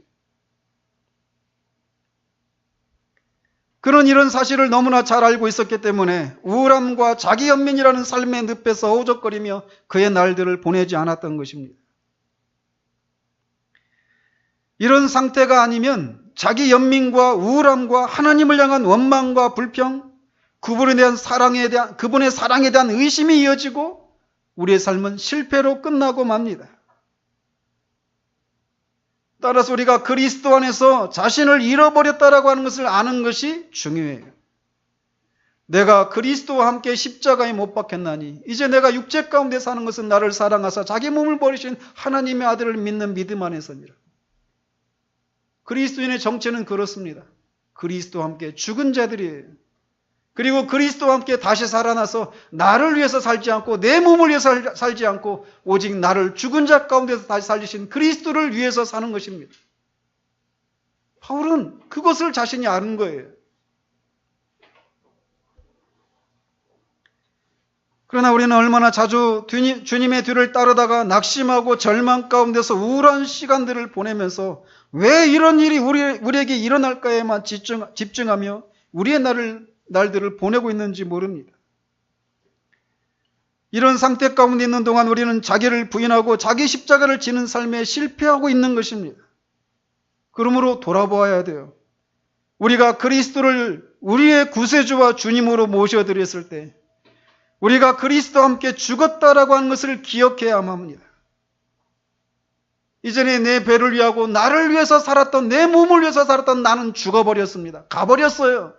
그는 이런 사실을 너무나 잘 알고 있었기 때문에 우울함과 자기 연민이라는 삶의 늪에서 허우적거리며 그의 날들을 보내지 않았던 것입니다. 이런 상태가 아니면 자기 연민과 우울함과 하나님을 향한 원망과 불평, 그분의 사랑에 대한 의심이 이어지고 우리의 삶은 실패로 끝나고 맙니다. 따라서 우리가 그리스도 안에서 자신을 잃어버렸다라고 하는 것을 아는 것이 중요해요. 내가 그리스도와 함께 십자가에 못 박혔나니 이제 내가 육체 가운데 사는 것은 나를 사랑하사 자기 몸을 버리신 하나님의 아들을 믿는 믿음 안에서니라. 그리스도인의 정체는 그렇습니다. 그리스도와 함께 죽은 자들이에요. 그리고 그리스도와 함께 다시 살아나서 나를 위해서 살지 않고 내 몸을 위해서 살지 않고 오직 나를 죽은 자 가운데서 다시 살리신 그리스도를 위해서 사는 것입니다. 바울은 그것을 자신이 아는 거예요. 그러나 우리는 얼마나 자주 주님의 뒤를 따르다가 낙심하고 절망 가운데서 우울한 시간들을 보내면서 왜 이런 일이 우리에게 일어날까에만 집중하며 우리의 날들을 보내고 있는지 모릅니다. 이런 상태 가운데 있는 동안 우리는 자기를 부인하고 자기 십자가를 지는 삶에 실패하고 있는 것입니다. 그러므로 돌아보아야 돼요. 우리가 그리스도를 우리의 구세주와 주님으로 모셔드렸을 때 우리가 그리스도와 함께 죽었다라고 하는 것을 기억해야 합니다. 이전에 내 배를 위하고 나를 위해서 살았던, 내 몸을 위해서 살았던 나는 죽어버렸습니다. 가버렸어요.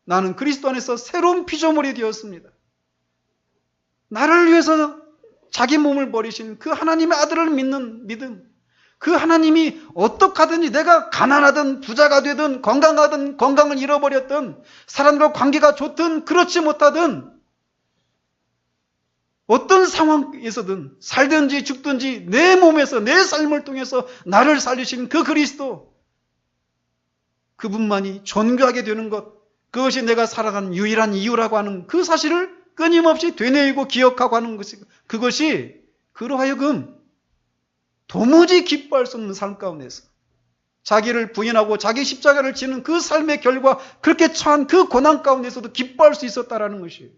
나는 그리스도 안에서 새로운 피조물이 되었습니다. 나를 위해서 자기 몸을 버리신 그 하나님의 아들을 믿는 믿음, 그 하나님이 어떻게 하든지 내가 가난하든 부자가 되든 건강하든 건강을 잃어버렸든 사람들과 관계가 좋든 그렇지 못하든 어떤 상황에서든 살든지 죽든지 내 몸에서 내 삶을 통해서 나를 살리신 그 그리스도, 그분만이 존귀하게 되는 것, 그것이 내가 살아가는 유일한 이유라고 하는 그 사실을 끊임없이 되뇌이고 기억하고 하는 것이, 그것이 그로 하여금 도무지 기뻐할 수 없는 삶 가운데서 자기를 부인하고 자기 십자가를 지는 그 삶의 결과, 그렇게 처한 그 고난 가운데서도 기뻐할 수 있었다라는 것이에요.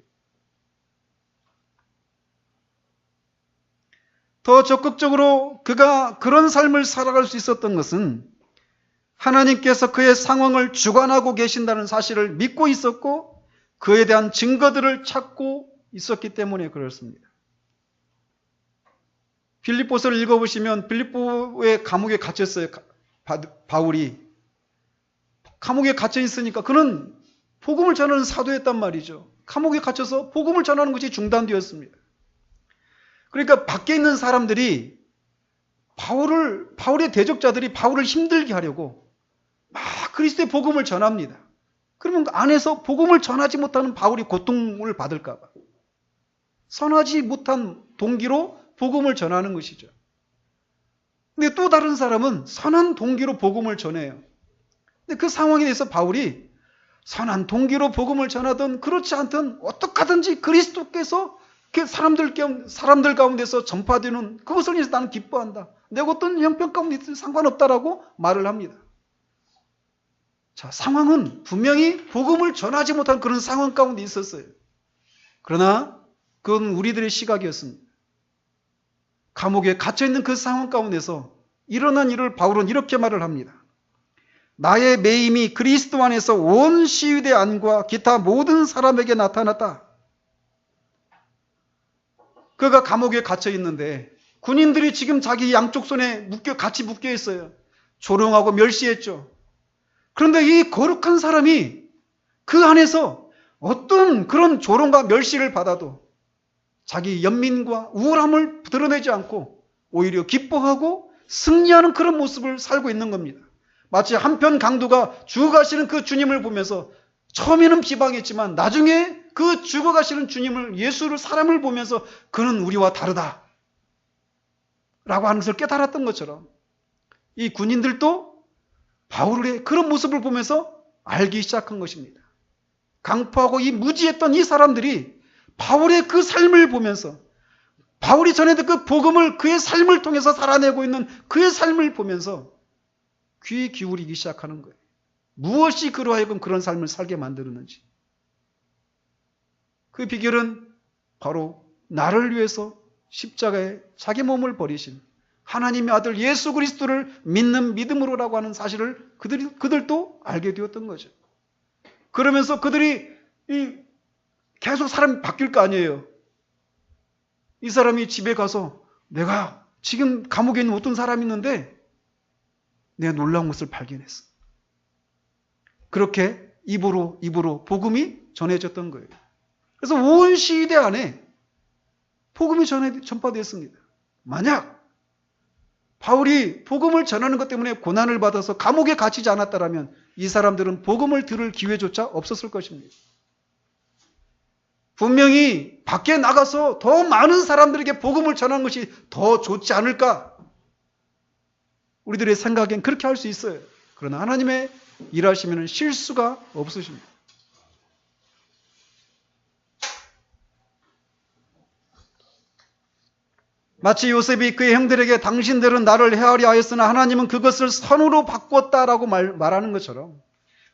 더 적극적으로 그가 그런 삶을 살아갈 수 있었던 것은 하나님께서 그의 상황을 주관하고 계신다는 사실을 믿고 있었고 그에 대한 증거들을 찾고 있었기 때문에 그렇습니다. 빌립보서를 읽어보시면 빌립보의 감옥에 갇혔어요. 바울이. 감옥에 갇혀 있으니까 그는 복음을 전하는 사도였단 말이죠. 감옥에 갇혀서 복음을 전하는 것이 중단되었습니다. 그러니까 밖에 있는 사람들이 바울의 대적자들이 바울을 힘들게 하려고 막 그리스도의 복음을 전합니다. 그러면 안에서 복음을 전하지 못하는 바울이 고통을 받을까 봐 선하지 못한 동기로 복음을 전하는 것이죠. 근데 또 다른 사람은 선한 동기로 복음을 전해요. 근데 그 상황에 대해서 바울이 선한 동기로 복음을 전하든 그렇지 않든 어떻게 하든지 그리스도께서 사람들 가운데서 전파되는 그것을 위해서 나는 기뻐한다. 내가 어떤 형편 가운데 있든 상관없다라고 말을 합니다. 자, 상황은 분명히 복음을 전하지 못한 그런 상황 가운데 있었어요. 그러나 그건 우리들의 시각이었습니다. 감옥에 갇혀있는 그 상황 가운데서 일어난 일을 바울은 이렇게 말을 합니다. 나의 매임이 그리스도 안에서 온 시위대 안과 기타 모든 사람에게 나타났다. 그가 감옥에 갇혀 있는데 군인들이 지금 자기 양쪽 손에 같이 묶여 있어요. 조롱하고 멸시했죠. 그런데 이 거룩한 사람이 그 안에서 어떤 그런 조롱과 멸시를 받아도 자기 연민과 우울함을 드러내지 않고 오히려 기뻐하고 승리하는 그런 모습을 살고 있는 겁니다. 마치 한편 강도가 죽어가시는 그 주님을 보면서 처음에는 비방했지만 나중에 그 죽어가시는 주님을, 예수를, 사람을 보면서 그는 우리와 다르다 라고 하는 것을 깨달았던 것처럼 이 군인들도 바울의 그런 모습을 보면서 알기 시작한 것입니다. 강포하고 이 무지했던 이 사람들이 바울의 그 삶을 보면서, 바울이 전해던 그 복음을 그의 삶을 통해서 살아내고 있는 그의 삶을 보면서 귀 기울이기 시작하는 거예요. 무엇이 그로 하여금 그런 삶을 살게 만들었는지. 그 비결은 바로 나를 위해서 십자가에 자기 몸을 버리신 하나님의 아들 예수 그리스도를 믿는 믿음으로라고 하는 사실을 그들도 알게 되었던 거죠. 그러면서 그들이 계속 사람이 바뀔 거 아니에요. 이 사람이 집에 가서 내가 지금 감옥에 있는 어떤 사람이 있는데 내가 놀라운 것을 발견했어. 그렇게 입으로 복음이 전해졌던 거예요. 그래서 온 시위대 안에 복음이 전파되었습니다. 만약 바울이 복음을 전하는 것 때문에 고난을 받아서 감옥에 갇히지 않았다면 이 사람들은 복음을 들을 기회조차 없었을 것입니다. 분명히 밖에 나가서 더 많은 사람들에게 복음을 전하는 것이 더 좋지 않을까? 우리들의 생각엔 그렇게 할 수 있어요. 그러나 하나님의 일하시면 실수가 없으십니다. 마치 요셉이 그의 형들에게 당신들은 나를 헤아려 하였으나 하나님은 그것을 선으로 바꿨다라고 말하는 것처럼,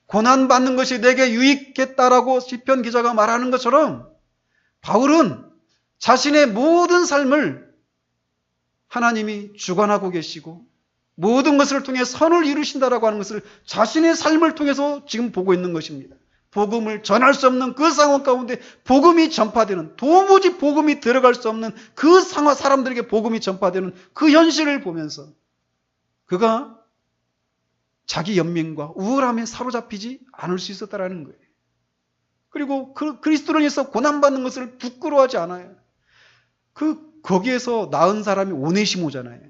고난받는 것이 내게 유익했다라고 시편 기자가 말하는 것처럼, 바울은 자신의 모든 삶을 하나님이 주관하고 계시고 모든 것을 통해 선을 이루신다라고 하는 것을 자신의 삶을 통해서 지금 보고 있는 것입니다. 복음을 전할 수 없는 그 상황 가운데 복음이 전파되는, 도무지 복음이 들어갈 수 없는 그 상황, 사람들에게 복음이 전파되는 그 현실을 보면서 그가 자기 연민과 우울함에 사로잡히지 않을 수 있었다라는 거예요. 그리고 그리스도를 위해서 고난받는 것을 부끄러워하지 않아요. 거기에서 나은 사람이 오네시모잖아요.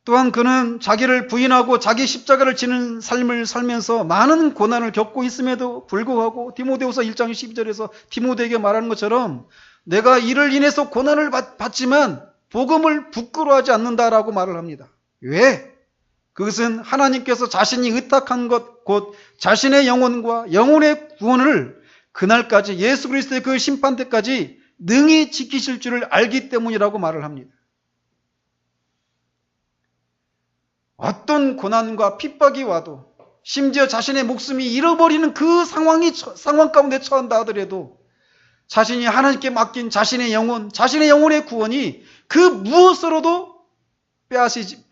또한 그는 자기를 부인하고 자기 십자가를 지는 삶을 살면서 많은 고난을 겪고 있음에도 불구하고 디모데후서 1장 12절에서 디모데에게 말하는 것처럼 내가 이를 인해서 고난을 받지만 복음을 부끄러워하지 않는다라고 말을 합니다. 왜? 그것은 하나님께서 자신이 의탁한 것, 곧 자신의 영혼과 영혼의 구원을 그날까지 예수 그리스도의 그 심판 때까지 능히 지키실 줄을 알기 때문이라고 말을 합니다. 어떤 고난과 핍박이 와도 심지어 자신의 목숨이 잃어버리는 그 상황 가운데 처한다 하더라도 자신이 하나님께 맡긴 자신의 영혼, 자신의 영혼의 구원이 그 무엇으로도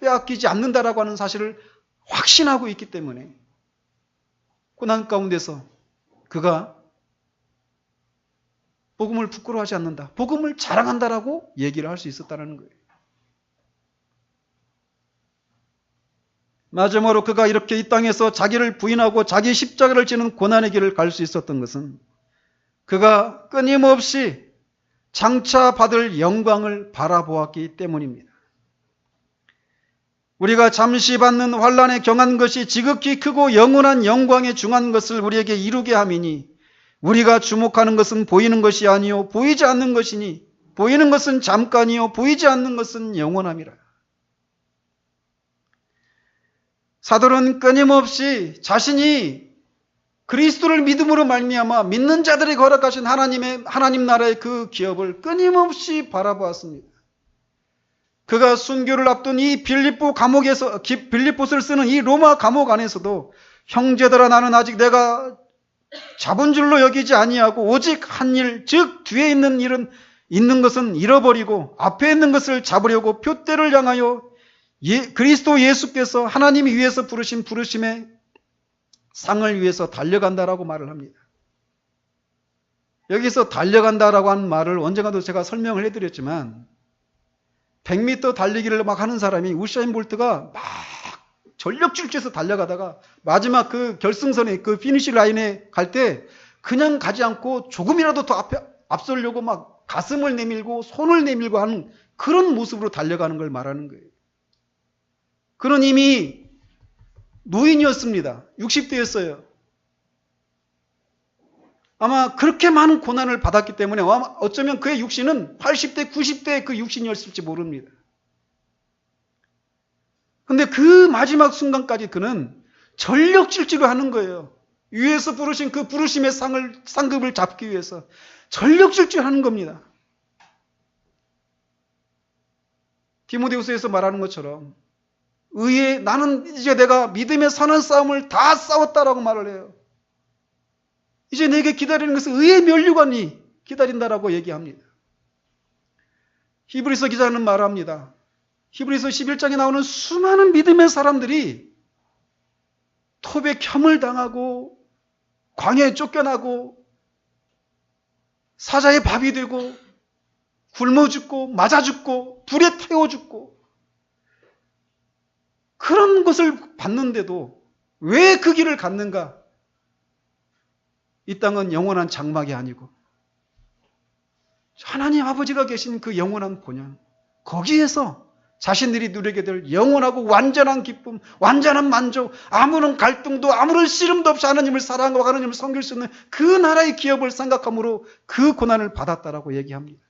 빼앗기지 않는다라고 하는 사실을 확신하고 있기 때문에 고난 가운데서 그가 복음을 부끄러워하지 않는다, 복음을 자랑한다라고 얘기를 할 수 있었다는 거예요. 마지막으로 그가 이렇게 이 땅에서 자기를 부인하고 자기 십자가를 지는 고난의 길을 갈 수 있었던 것은 그가 끊임없이 장차 받을 영광을 바라보았기 때문입니다. 우리가 잠시 받는 환난에 경한 것이 지극히 크고 영원한 영광에 중한 것을 우리에게 이루게 함이니 우리가 주목하는 것은 보이는 것이 아니요 보이지 않는 것이니 보이는 것은 잠깐이요 보이지 않는 것은 영원함이라. 사도는 끊임없이 자신이 그리스도를 믿음으로 말미암아 믿는 자들이 거룩하신 하나님 나라의 그 기업을 끊임없이 바라보았습니다. 그가 순교를 앞둔 이 빌립보스를 쓰는 이 로마 감옥 안에서도 형제들아 나는 아직 내가 잡은 줄로 여기지 아니하고 오직 한 일, 즉 뒤에 있는 일은 있는 것은 잃어버리고 앞에 있는 것을 잡으려고 표대를 향하여 그리스도 예수께서 하나님이 위해서 부르신 부르심의 상을 위해서 달려간다라고 말을 합니다. 여기서 달려간다라고 하는 말을 언젠가도 제가 설명을 해드렸지만 100m 달리기를 막 하는 사람이 우사인 볼트가 막 전력 질주해서 달려가다가 마지막 그 결승선에 그 피니시 라인에 갈 때 그냥 가지 않고 조금이라도 더 앞에 앞서려고 막 가슴을 내밀고 손을 내밀고 하는 그런 모습으로 달려가는 걸 말하는 거예요. 그는 이미 노인이었습니다. 60대였어요. 아마 그렇게 많은 고난을 받았기 때문에 어쩌면 그의 육신은 80대, 90대의 그 육신이었을지 모릅니다. 근데 그 마지막 순간까지 그는 전력 질주를 하는 거예요. 위에서 부르신 그 부르심의 상급을 잡기 위해서 전력 질주하는 겁니다. 디모데후서에서 말하는 것처럼 나는 이제 내가 믿음의 선한 싸움을 다 싸웠다라고 말을 해요. 이제 내게 기다리는 것은 의의 면류관이 기다린다라고 얘기합니다. 히브리서 기자는 말합니다. 히브리서 11장에 나오는 수많은 믿음의 사람들이 토백혐을 당하고 광야에 쫓겨나고 사자의 밥이 되고 굶어 죽고 맞아 죽고 불에 태워 죽고 그런 것을 봤는데도 왜 그 길을 갔는가? 이 땅은 영원한 장막이 아니고 하나님 아버지가 계신 그 영원한 본향, 거기에서 자신들이 누리게 될 영원하고 완전한 기쁨, 완전한 만족, 아무런 갈등도 아무런 씨름도 없이 하나님을 사랑하고 하나님을 섬길 수 있는 그 나라의 기업을 생각함으로 그 고난을 받았다라고 얘기합니다.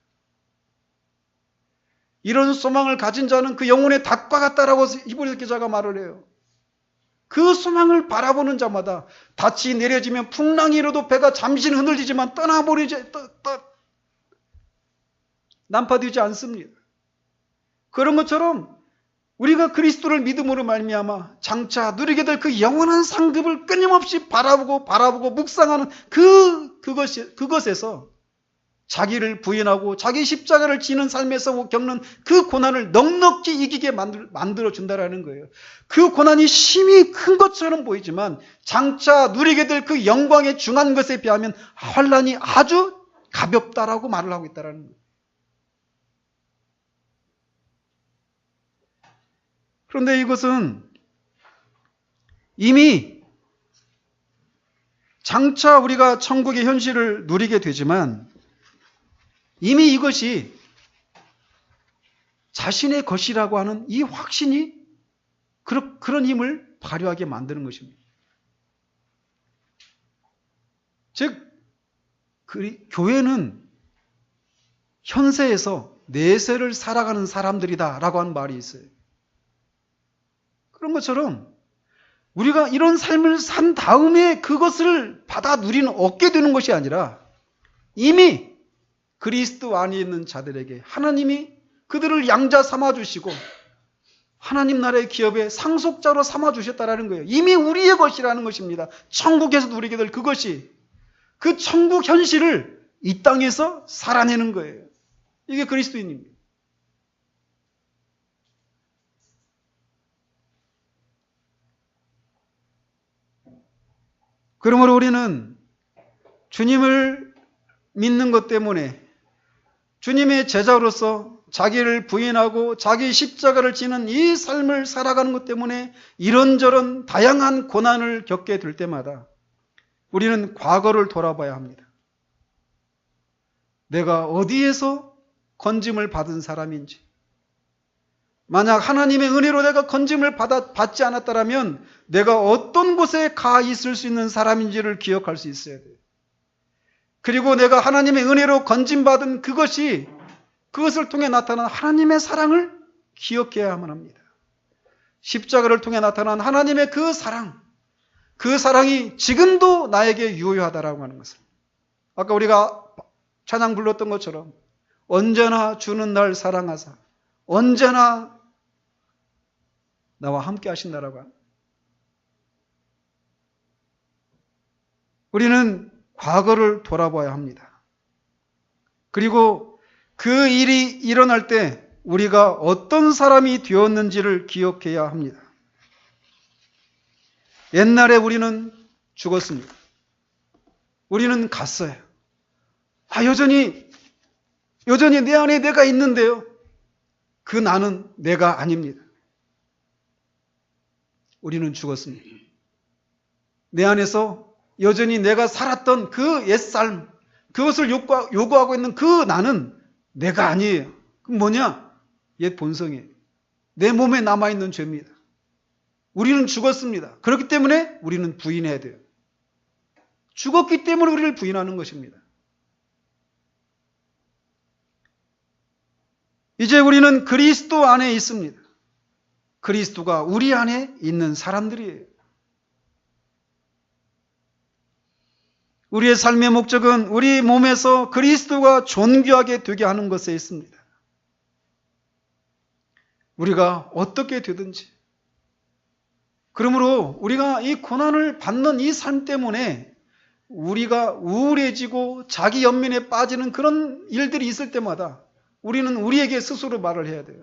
이런 소망을 가진 자는 그 영혼의 닭과 같다라고 히브리 기자가 말을 해요. 그 소망을 바라보는 자마다 닻이 내려지면 풍랑이 일어도 배가 잠시 흔들리지만 난파되지 않습니다. 그런 것처럼 우리가 그리스도를 믿음으로 말미암아 장차 누리게 될 그 영원한 상급을 끊임없이 바라보고 묵상하는 그것에서 자기를 부인하고 자기 십자가를 지는 삶에서 겪는 그 고난을 넉넉히 이기게 만들어 준다라는 거예요. 그 고난이 심히 큰 것처럼 보이지만 장차 누리게 될 그 영광의 중한 것에 비하면 환난이 아주 가볍다라고 말을 하고 있다라는 거예요. 그런데 이것은 이미 장차 우리가 천국의 현실을 누리게 되지만 이미 이것이 자신의 것이라고 하는 이 확신이 그런 힘을 발휘하게 만드는 것입니다. 즉, 교회는 현세에서 내세를 살아가는 사람들이다라고 하는 말이 있어요. 그런 것처럼 우리가 이런 삶을 산 다음에 그것을 받아 얻게 되는 것이 아니라 이미 그리스도 안에 있는 자들에게 하나님이 그들을 양자 삼아주시고 하나님 나라의 기업의 상속자로 삼아주셨다라는 거예요. 이미 우리의 것이라는 것입니다. 천국에서 누리게 될 그것이 그 천국 현실을 이 땅에서 살아내는 거예요. 이게 그리스도인입니다. 그러므로 우리는 주님을 믿는 것 때문에 주님의 제자로서 자기를 부인하고 자기 십자가를 지는 이 삶을 살아가는 것 때문에 이런저런 다양한 고난을 겪게 될 때마다 우리는 과거를 돌아봐야 합니다. 내가 어디에서 건짐을 받은 사람인지, 만약 하나님의 은혜로 내가 건짐을 받지 않았다면 내가 어떤 곳에 가 있을 수 있는 사람인지를 기억할 수 있어야 돼요. 그리고 내가 하나님의 은혜로 건짐받은 그것을 통해 나타난 하나님의 사랑을 기억해야만 합니다. 십자가를 통해 나타난 하나님의 그 사랑이 지금도 나에게 유효하다라고 하는 것을. 아까 우리가 찬양 불렀던 것처럼 언제나 주는 날 사랑하사 언제나 나와 함께 하신다라고 합니다. 우리는 과거를 돌아봐야 합니다. 그리고 그 일이 일어날 때 우리가 어떤 사람이 되었는지를 기억해야 합니다. 옛날에 우리는 죽었습니다. 우리는 갔어요. 여전히 내 안에 내가 있는데요. 그 나는 내가 아닙니다. 우리는 죽었습니다. 내 안에서 여전히 내가 살았던 그 옛삶, 그것을 요구하고 있는 그 나는 내가 아니에요. 그럼 뭐냐? 옛 본성이에요. 내 몸에 남아있는 죄입니다. 우리는 죽었습니다. 그렇기 때문에 우리는 부인해야 돼요. 죽었기 때문에 우리를 부인하는 것입니다. 이제 우리는 그리스도 안에 있습니다. 그리스도가 우리 안에 있는 사람들이에요. 우리의 삶의 목적은 우리 몸에서 그리스도가 존귀하게 되게 하는 것에 있습니다. 우리가 어떻게 되든지. 그러므로 우리가 이 고난을 받는 이 삶 때문에 우리가 우울해지고 자기 연민에 빠지는 그런 일들이 있을 때마다 우리는 우리에게 스스로 말을 해야 돼요.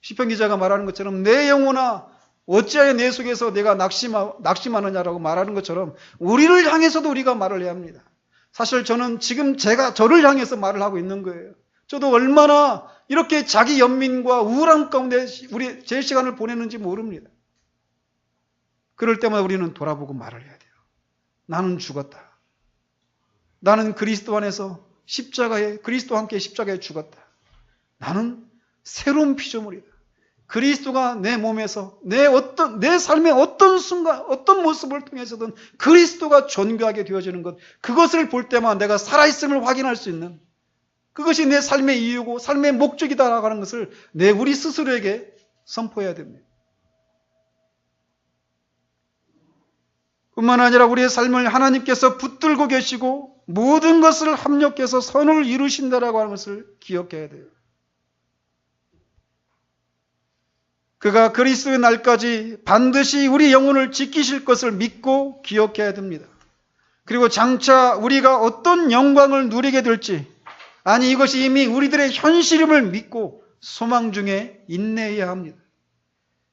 시편 기자가 말하는 것처럼 내 영혼아 어찌하여 내 속에서 내가 낙심하느냐라고 말하는 것처럼 우리를 향해서도 우리가 말을 해야 합니다. 사실 저는 지금 저를 향해서 말을 하고 있는 거예요. 저도 얼마나 이렇게 자기 연민과 우울함 가운데 제 시간을 보내는지 모릅니다. 그럴 때마다 우리는 돌아보고 말을 해야 돼요. 나는 죽었다. 나는 그리스도 안에서 그리스도와 함께 십자가에 죽었다. 나는 새로운 피조물이다. 그리스도가 내 몸에서 내 삶의 어떤 순간, 어떤 모습을 통해서든 그리스도가 존귀하게 되어지는 것, 그것을 볼 때만 내가 살아있음을 확인할 수 있는 그것이 내 삶의 이유고 삶의 목적이다라고 하는 것을 우리 스스로에게 선포해야 됩니다. 뿐만 아니라 우리의 삶을 하나님께서 붙들고 계시고 모든 것을 합력해서 선을 이루신다라고 하는 것을 기억해야 돼요. 그가 그리스도의 날까지 반드시 우리 영혼을 지키실 것을 믿고 기억해야 됩니다. 그리고 장차 우리가 어떤 영광을 누리게 될지, 아니 이것이 이미 우리들의 현실임을 믿고 소망 중에 인내해야 합니다.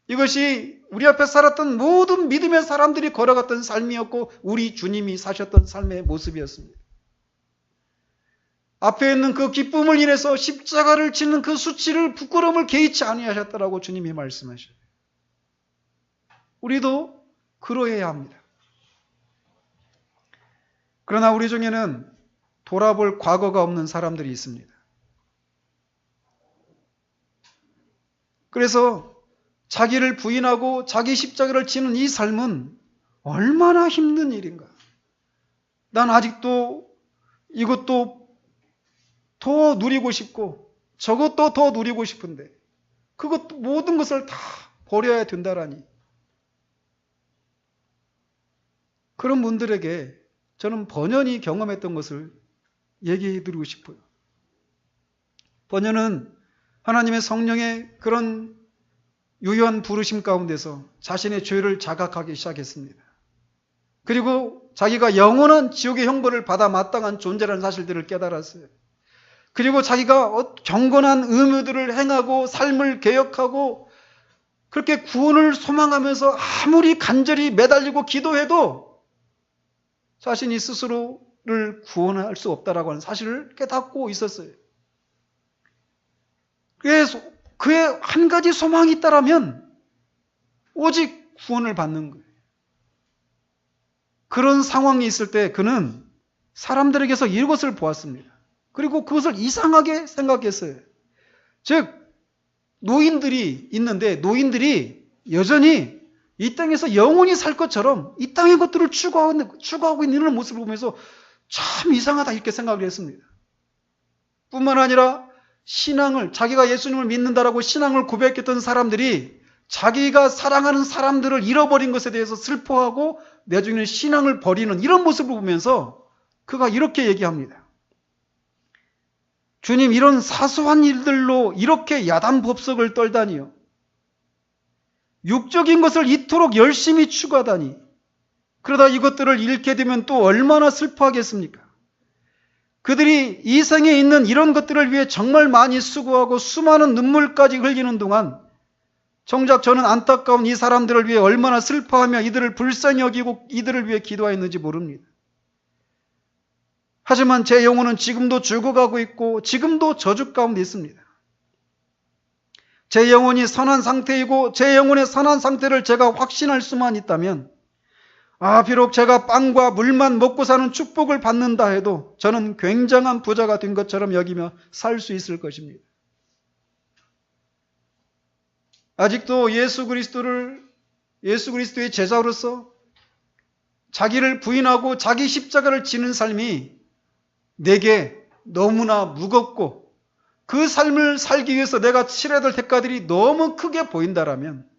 이것이 우리 앞에 살았던 모든 믿음의 사람들이 걸어갔던 삶이었고 우리 주님이 사셨던 삶의 모습이었습니다. 앞에 있는 그 기쁨을 인해서 십자가를 지는 그 수치를 부끄러움을 개의치 아니하셨다라고 주님이 말씀하셔요. 우리도 그러해야 합니다. 그러나 우리 중에는 돌아볼 과거가 없는 사람들이 있습니다. 그래서 자기를 부인하고 자기 십자가를 지는 이 삶은 얼마나 힘든 일인가. 난 아직도 이것도 더 누리고 싶고 저것도 더 누리고 싶은데 그것 모든 것을 다 버려야 된다라니. 그런 분들에게 저는 번연히 경험했던 것을 얘기해 드리고 싶어요. 번연은 하나님의 성령의 그런 유효한 부르심 가운데서 자신의 죄를 자각하기 시작했습니다. 그리고 자기가 영원한 지옥의 형벌을 받아 마땅한 존재라는 사실들을 깨달았어요. 그리고 자기가 경건한 의무들을 행하고 삶을 개혁하고 그렇게 구원을 소망하면서 아무리 간절히 매달리고 기도해도 자신이 스스로를 구원할 수 없다라고 하는 사실을 깨닫고 있었어요. 그래서 그의 한 가지 소망이 있다라면 오직 구원을 받는 거예요. 그런 상황이 있을 때 그는 사람들에게서 이것을 보았습니다. 그리고 그것을 이상하게 생각했어요. 즉 노인들이 있는데 노인들이 여전히 이 땅에서 영원히 살 것처럼 이 땅의 것들을 추구하고 있는 모습을 보면서 참 이상하다 이렇게 생각을 했습니다. 뿐만 아니라 신앙을, 자기가 예수님을 믿는다라고 신앙을 고백했던 사람들이 자기가 사랑하는 사람들을 잃어버린 것에 대해서 슬퍼하고 나중에는 신앙을 버리는 이런 모습을 보면서 그가 이렇게 얘기합니다. 주님, 이런 사소한 일들로 이렇게 야단법석을 떨다니요. 육적인 것을 이토록 열심히 추구하다니. 그러다 이것들을 잃게 되면 또 얼마나 슬퍼하겠습니까? 그들이 이 생에 있는 이런 것들을 위해 정말 많이 수고하고 수많은 눈물까지 흘리는 동안 정작 저는 안타까운 이 사람들을 위해 얼마나 슬퍼하며 이들을 불쌍히 여기고 이들을 위해 기도하였는지 모릅니다. 하지만 제 영혼은 지금도 죽어가고 있고 지금도 저주 가운데 있습니다. 제 영혼이 선한 상태이고 제 영혼의 선한 상태를 제가 확신할 수만 있다면 비록 제가 빵과 물만 먹고 사는 축복을 받는다 해도 저는 굉장한 부자가 된 것처럼 여기며 살 수 있을 것입니다. 아직도 예수 그리스도의 제자로서 자기를 부인하고 자기 십자가를 지는 삶이 내게 너무나 무겁고 그 삶을 살기 위해서 내가 치러야 될 대가들이 너무 크게 보인다라면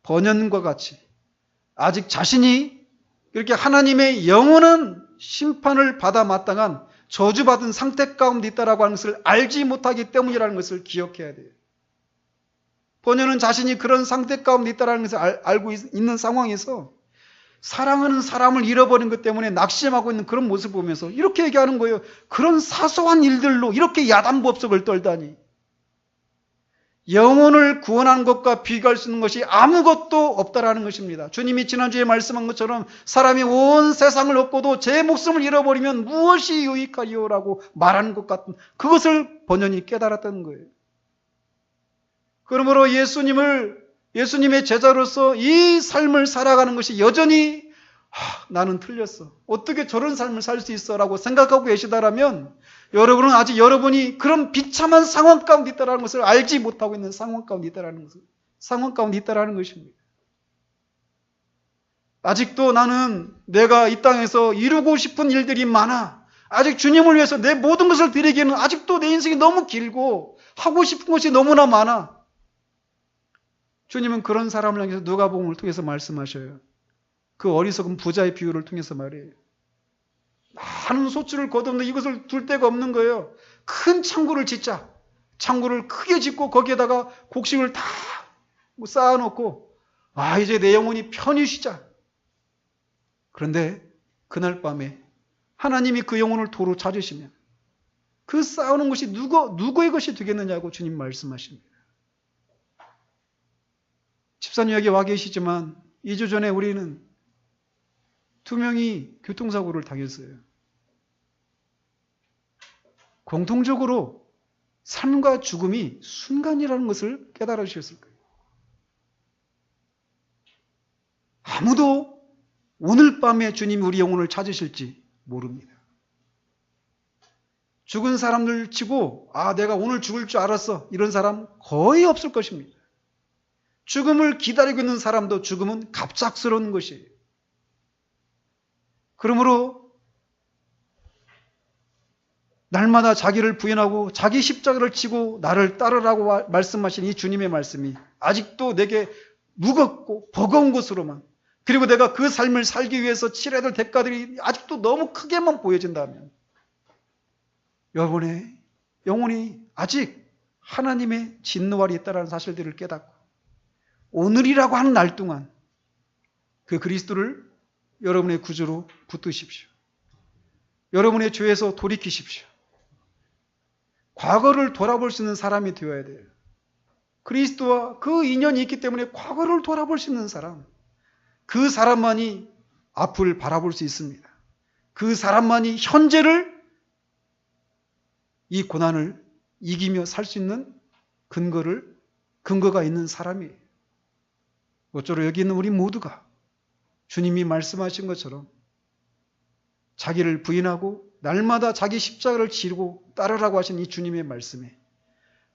번연과 같이 아직 자신이 이렇게 하나님의 영원한 심판을 받아 마땅한 저주받은 상태 가운데 있다라고 하는 것을 알지 못하기 때문이라는 것을 기억해야 돼요. 번연은 자신이 그런 상태 가운데 있다라는 것을 알고 있는 상황에서 사랑하는 사람을 잃어버린 것 때문에 낙심하고 있는 그런 모습을 보면서 이렇게 얘기하는 거예요. 그런 사소한 일들로 이렇게 야단법석을 떨다니. 영혼을 구원하는 것과 비교할 수 있는 것이 아무것도 없다라는 것입니다. 주님이 지난주에 말씀한 것처럼 사람이 온 세상을 얻고도 제 목숨을 잃어버리면 무엇이 유익하리요라고 말하는 것 같은 그것을 번연히 깨달았다는 거예요. 그러므로 예수님의 제자로서 이 삶을 살아가는 것이 여전히 나는 틀렸어. 어떻게 저런 삶을 살 수 있어? 라고 생각하고 계시다라면 여러분은 아직 여러분이 그런 비참한 상황 가운데 있다는 것을 알지 못하고 있는 상황 가운데 있다는 것입니다. 아직도 나는 내가 이 땅에서 이루고 싶은 일들이 많아. 아직 주님을 위해서 내 모든 것을 드리기에는 아직도 내 인생이 너무 길고 하고 싶은 것이 너무나 많아. 주님은 그런 사람을 향해서 누가복음을 통해서 말씀하셔요. 그 어리석은 부자의 비유를 통해서 말이에요. 많은 소출을 거뒀는데 이것을 둘 데가 없는 거예요. 큰 창고를 짓자. 창고를 크게 짓고 거기에다가 곡식을 다 쌓아놓고 이제 내 영혼이 편히 쉬자. 그런데 그날 밤에 하나님이 그 영혼을 도로 찾으시면 그 쌓아놓은 것이 누구의 것이 되겠느냐고 주님 말씀하십니다. 집사님 여기 와 계시지만 2주 전에 우리는 2명이 교통사고를 당했어요. 공통적으로 삶과 죽음이 순간이라는 것을 깨달아 주셨을 거예요. 아무도 오늘 밤에 주님이 우리 영혼을 찾으실지 모릅니다. 죽은 사람들 치고 내가 오늘 죽을 줄 알았어. 이런 사람 거의 없을 것입니다. 죽음을 기다리고 있는 사람도 죽음은 갑작스러운 것이에요. 그러므로 날마다 자기를 부인하고 자기 십자가를 지고 나를 따르라고 말씀하신 이 주님의 말씀이 아직도 내게 무겁고 버거운 것으로만, 그리고 내가 그 삶을 살기 위해서 치러야 될 대가들이 아직도 너무 크게만 보여진다면 여러분의 영혼이 아직 하나님의 진노아리에 있다는 사실들을 깨닫고 오늘이라고 하는 날 동안 그 그리스도를 여러분의 구주로 붙드십시오. 여러분의 죄에서 돌이키십시오. 과거를 돌아볼 수 있는 사람이 되어야 돼요. 그리스도와 그 인연이 있기 때문에 과거를 돌아볼 수 있는 사람, 그 사람만이 앞을 바라볼 수 있습니다. 그 사람만이 현재를, 이 고난을 이기며 살 수 있는 근거가 있는 사람이에요. 어쩌로 여기 있는 우리 모두가 주님이 말씀하신 것처럼 자기를 부인하고 날마다 자기 십자가를 지고 따르라고 하신 이 주님의 말씀에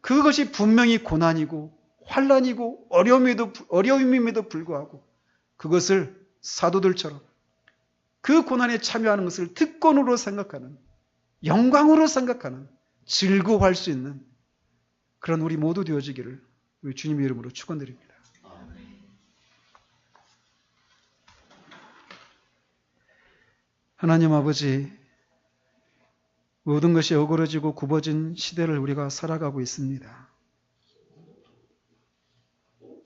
그것이 분명히 고난이고 환난이고 어려움임에도 불구하고 그것을 사도들처럼 그 고난에 참여하는 것을 특권으로 생각하는, 영광으로 생각하는, 즐거워할 수 있는 그런 우리 모두 되어지기를 우리 주님의 이름으로 축원드립니다. 하나님 아버지, 모든 것이 어그러지고 굽어진 시대를 우리가 살아가고 있습니다.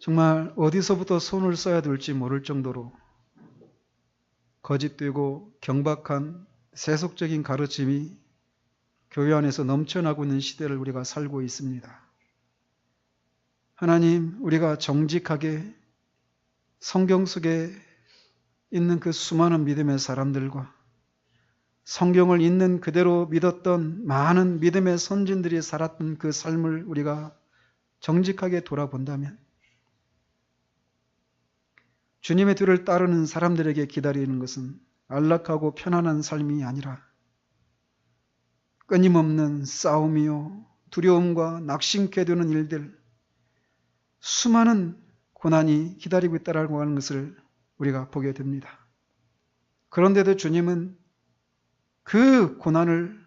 정말 어디서부터 손을 써야 될지 모를 정도로 거짓되고 경박한 세속적인 가르침이 교회 안에서 넘쳐나고 있는 시대를 우리가 살고 있습니다. 하나님, 우리가 정직하게 성경 속에 있는 그 수많은 믿음의 사람들과 성경을 있는 그대로 믿었던 많은 믿음의 선진들이 살았던 그 삶을 우리가 정직하게 돌아본다면 주님의 뒤를 따르는 사람들에게 기다리는 것은 안락하고 편안한 삶이 아니라 끊임없는 싸움이요, 두려움과 낙심케 되는 일들, 수많은 고난이 기다리고 있다라고 하는 것을 우리가 보게 됩니다. 그런데도 주님은 그 고난을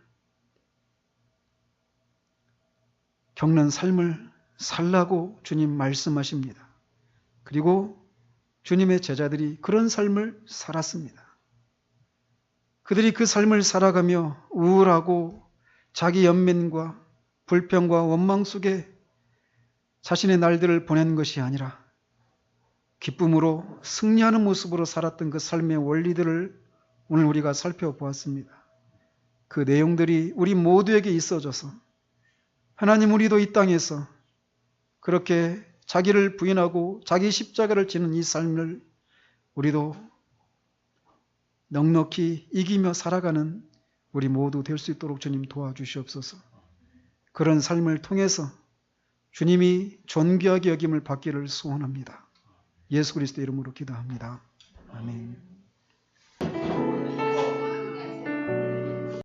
겪는 삶을 살라고 주님 말씀하십니다. 그리고 주님의 제자들이 그런 삶을 살았습니다. 그들이 그 삶을 살아가며 우울하고 자기 연민과 불평과 원망 속에 자신의 날들을 보낸 것이 아니라 기쁨으로 승리하는 모습으로 살았던 그 삶의 원리들을 오늘 우리가 살펴보았습니다. 그 내용들이 우리 모두에게 있어져서 하나님, 우리도 이 땅에서 그렇게 자기를 부인하고 자기 십자가를 지는 이 삶을 우리도 넉넉히 이기며 살아가는 우리 모두 될 수 있도록 주님 도와주시옵소서. 그런 삶을 통해서 주님이 존귀하게 여김을 받기를 소원합니다. 예수 그리스도 이름으로 기도합니다. 아멘.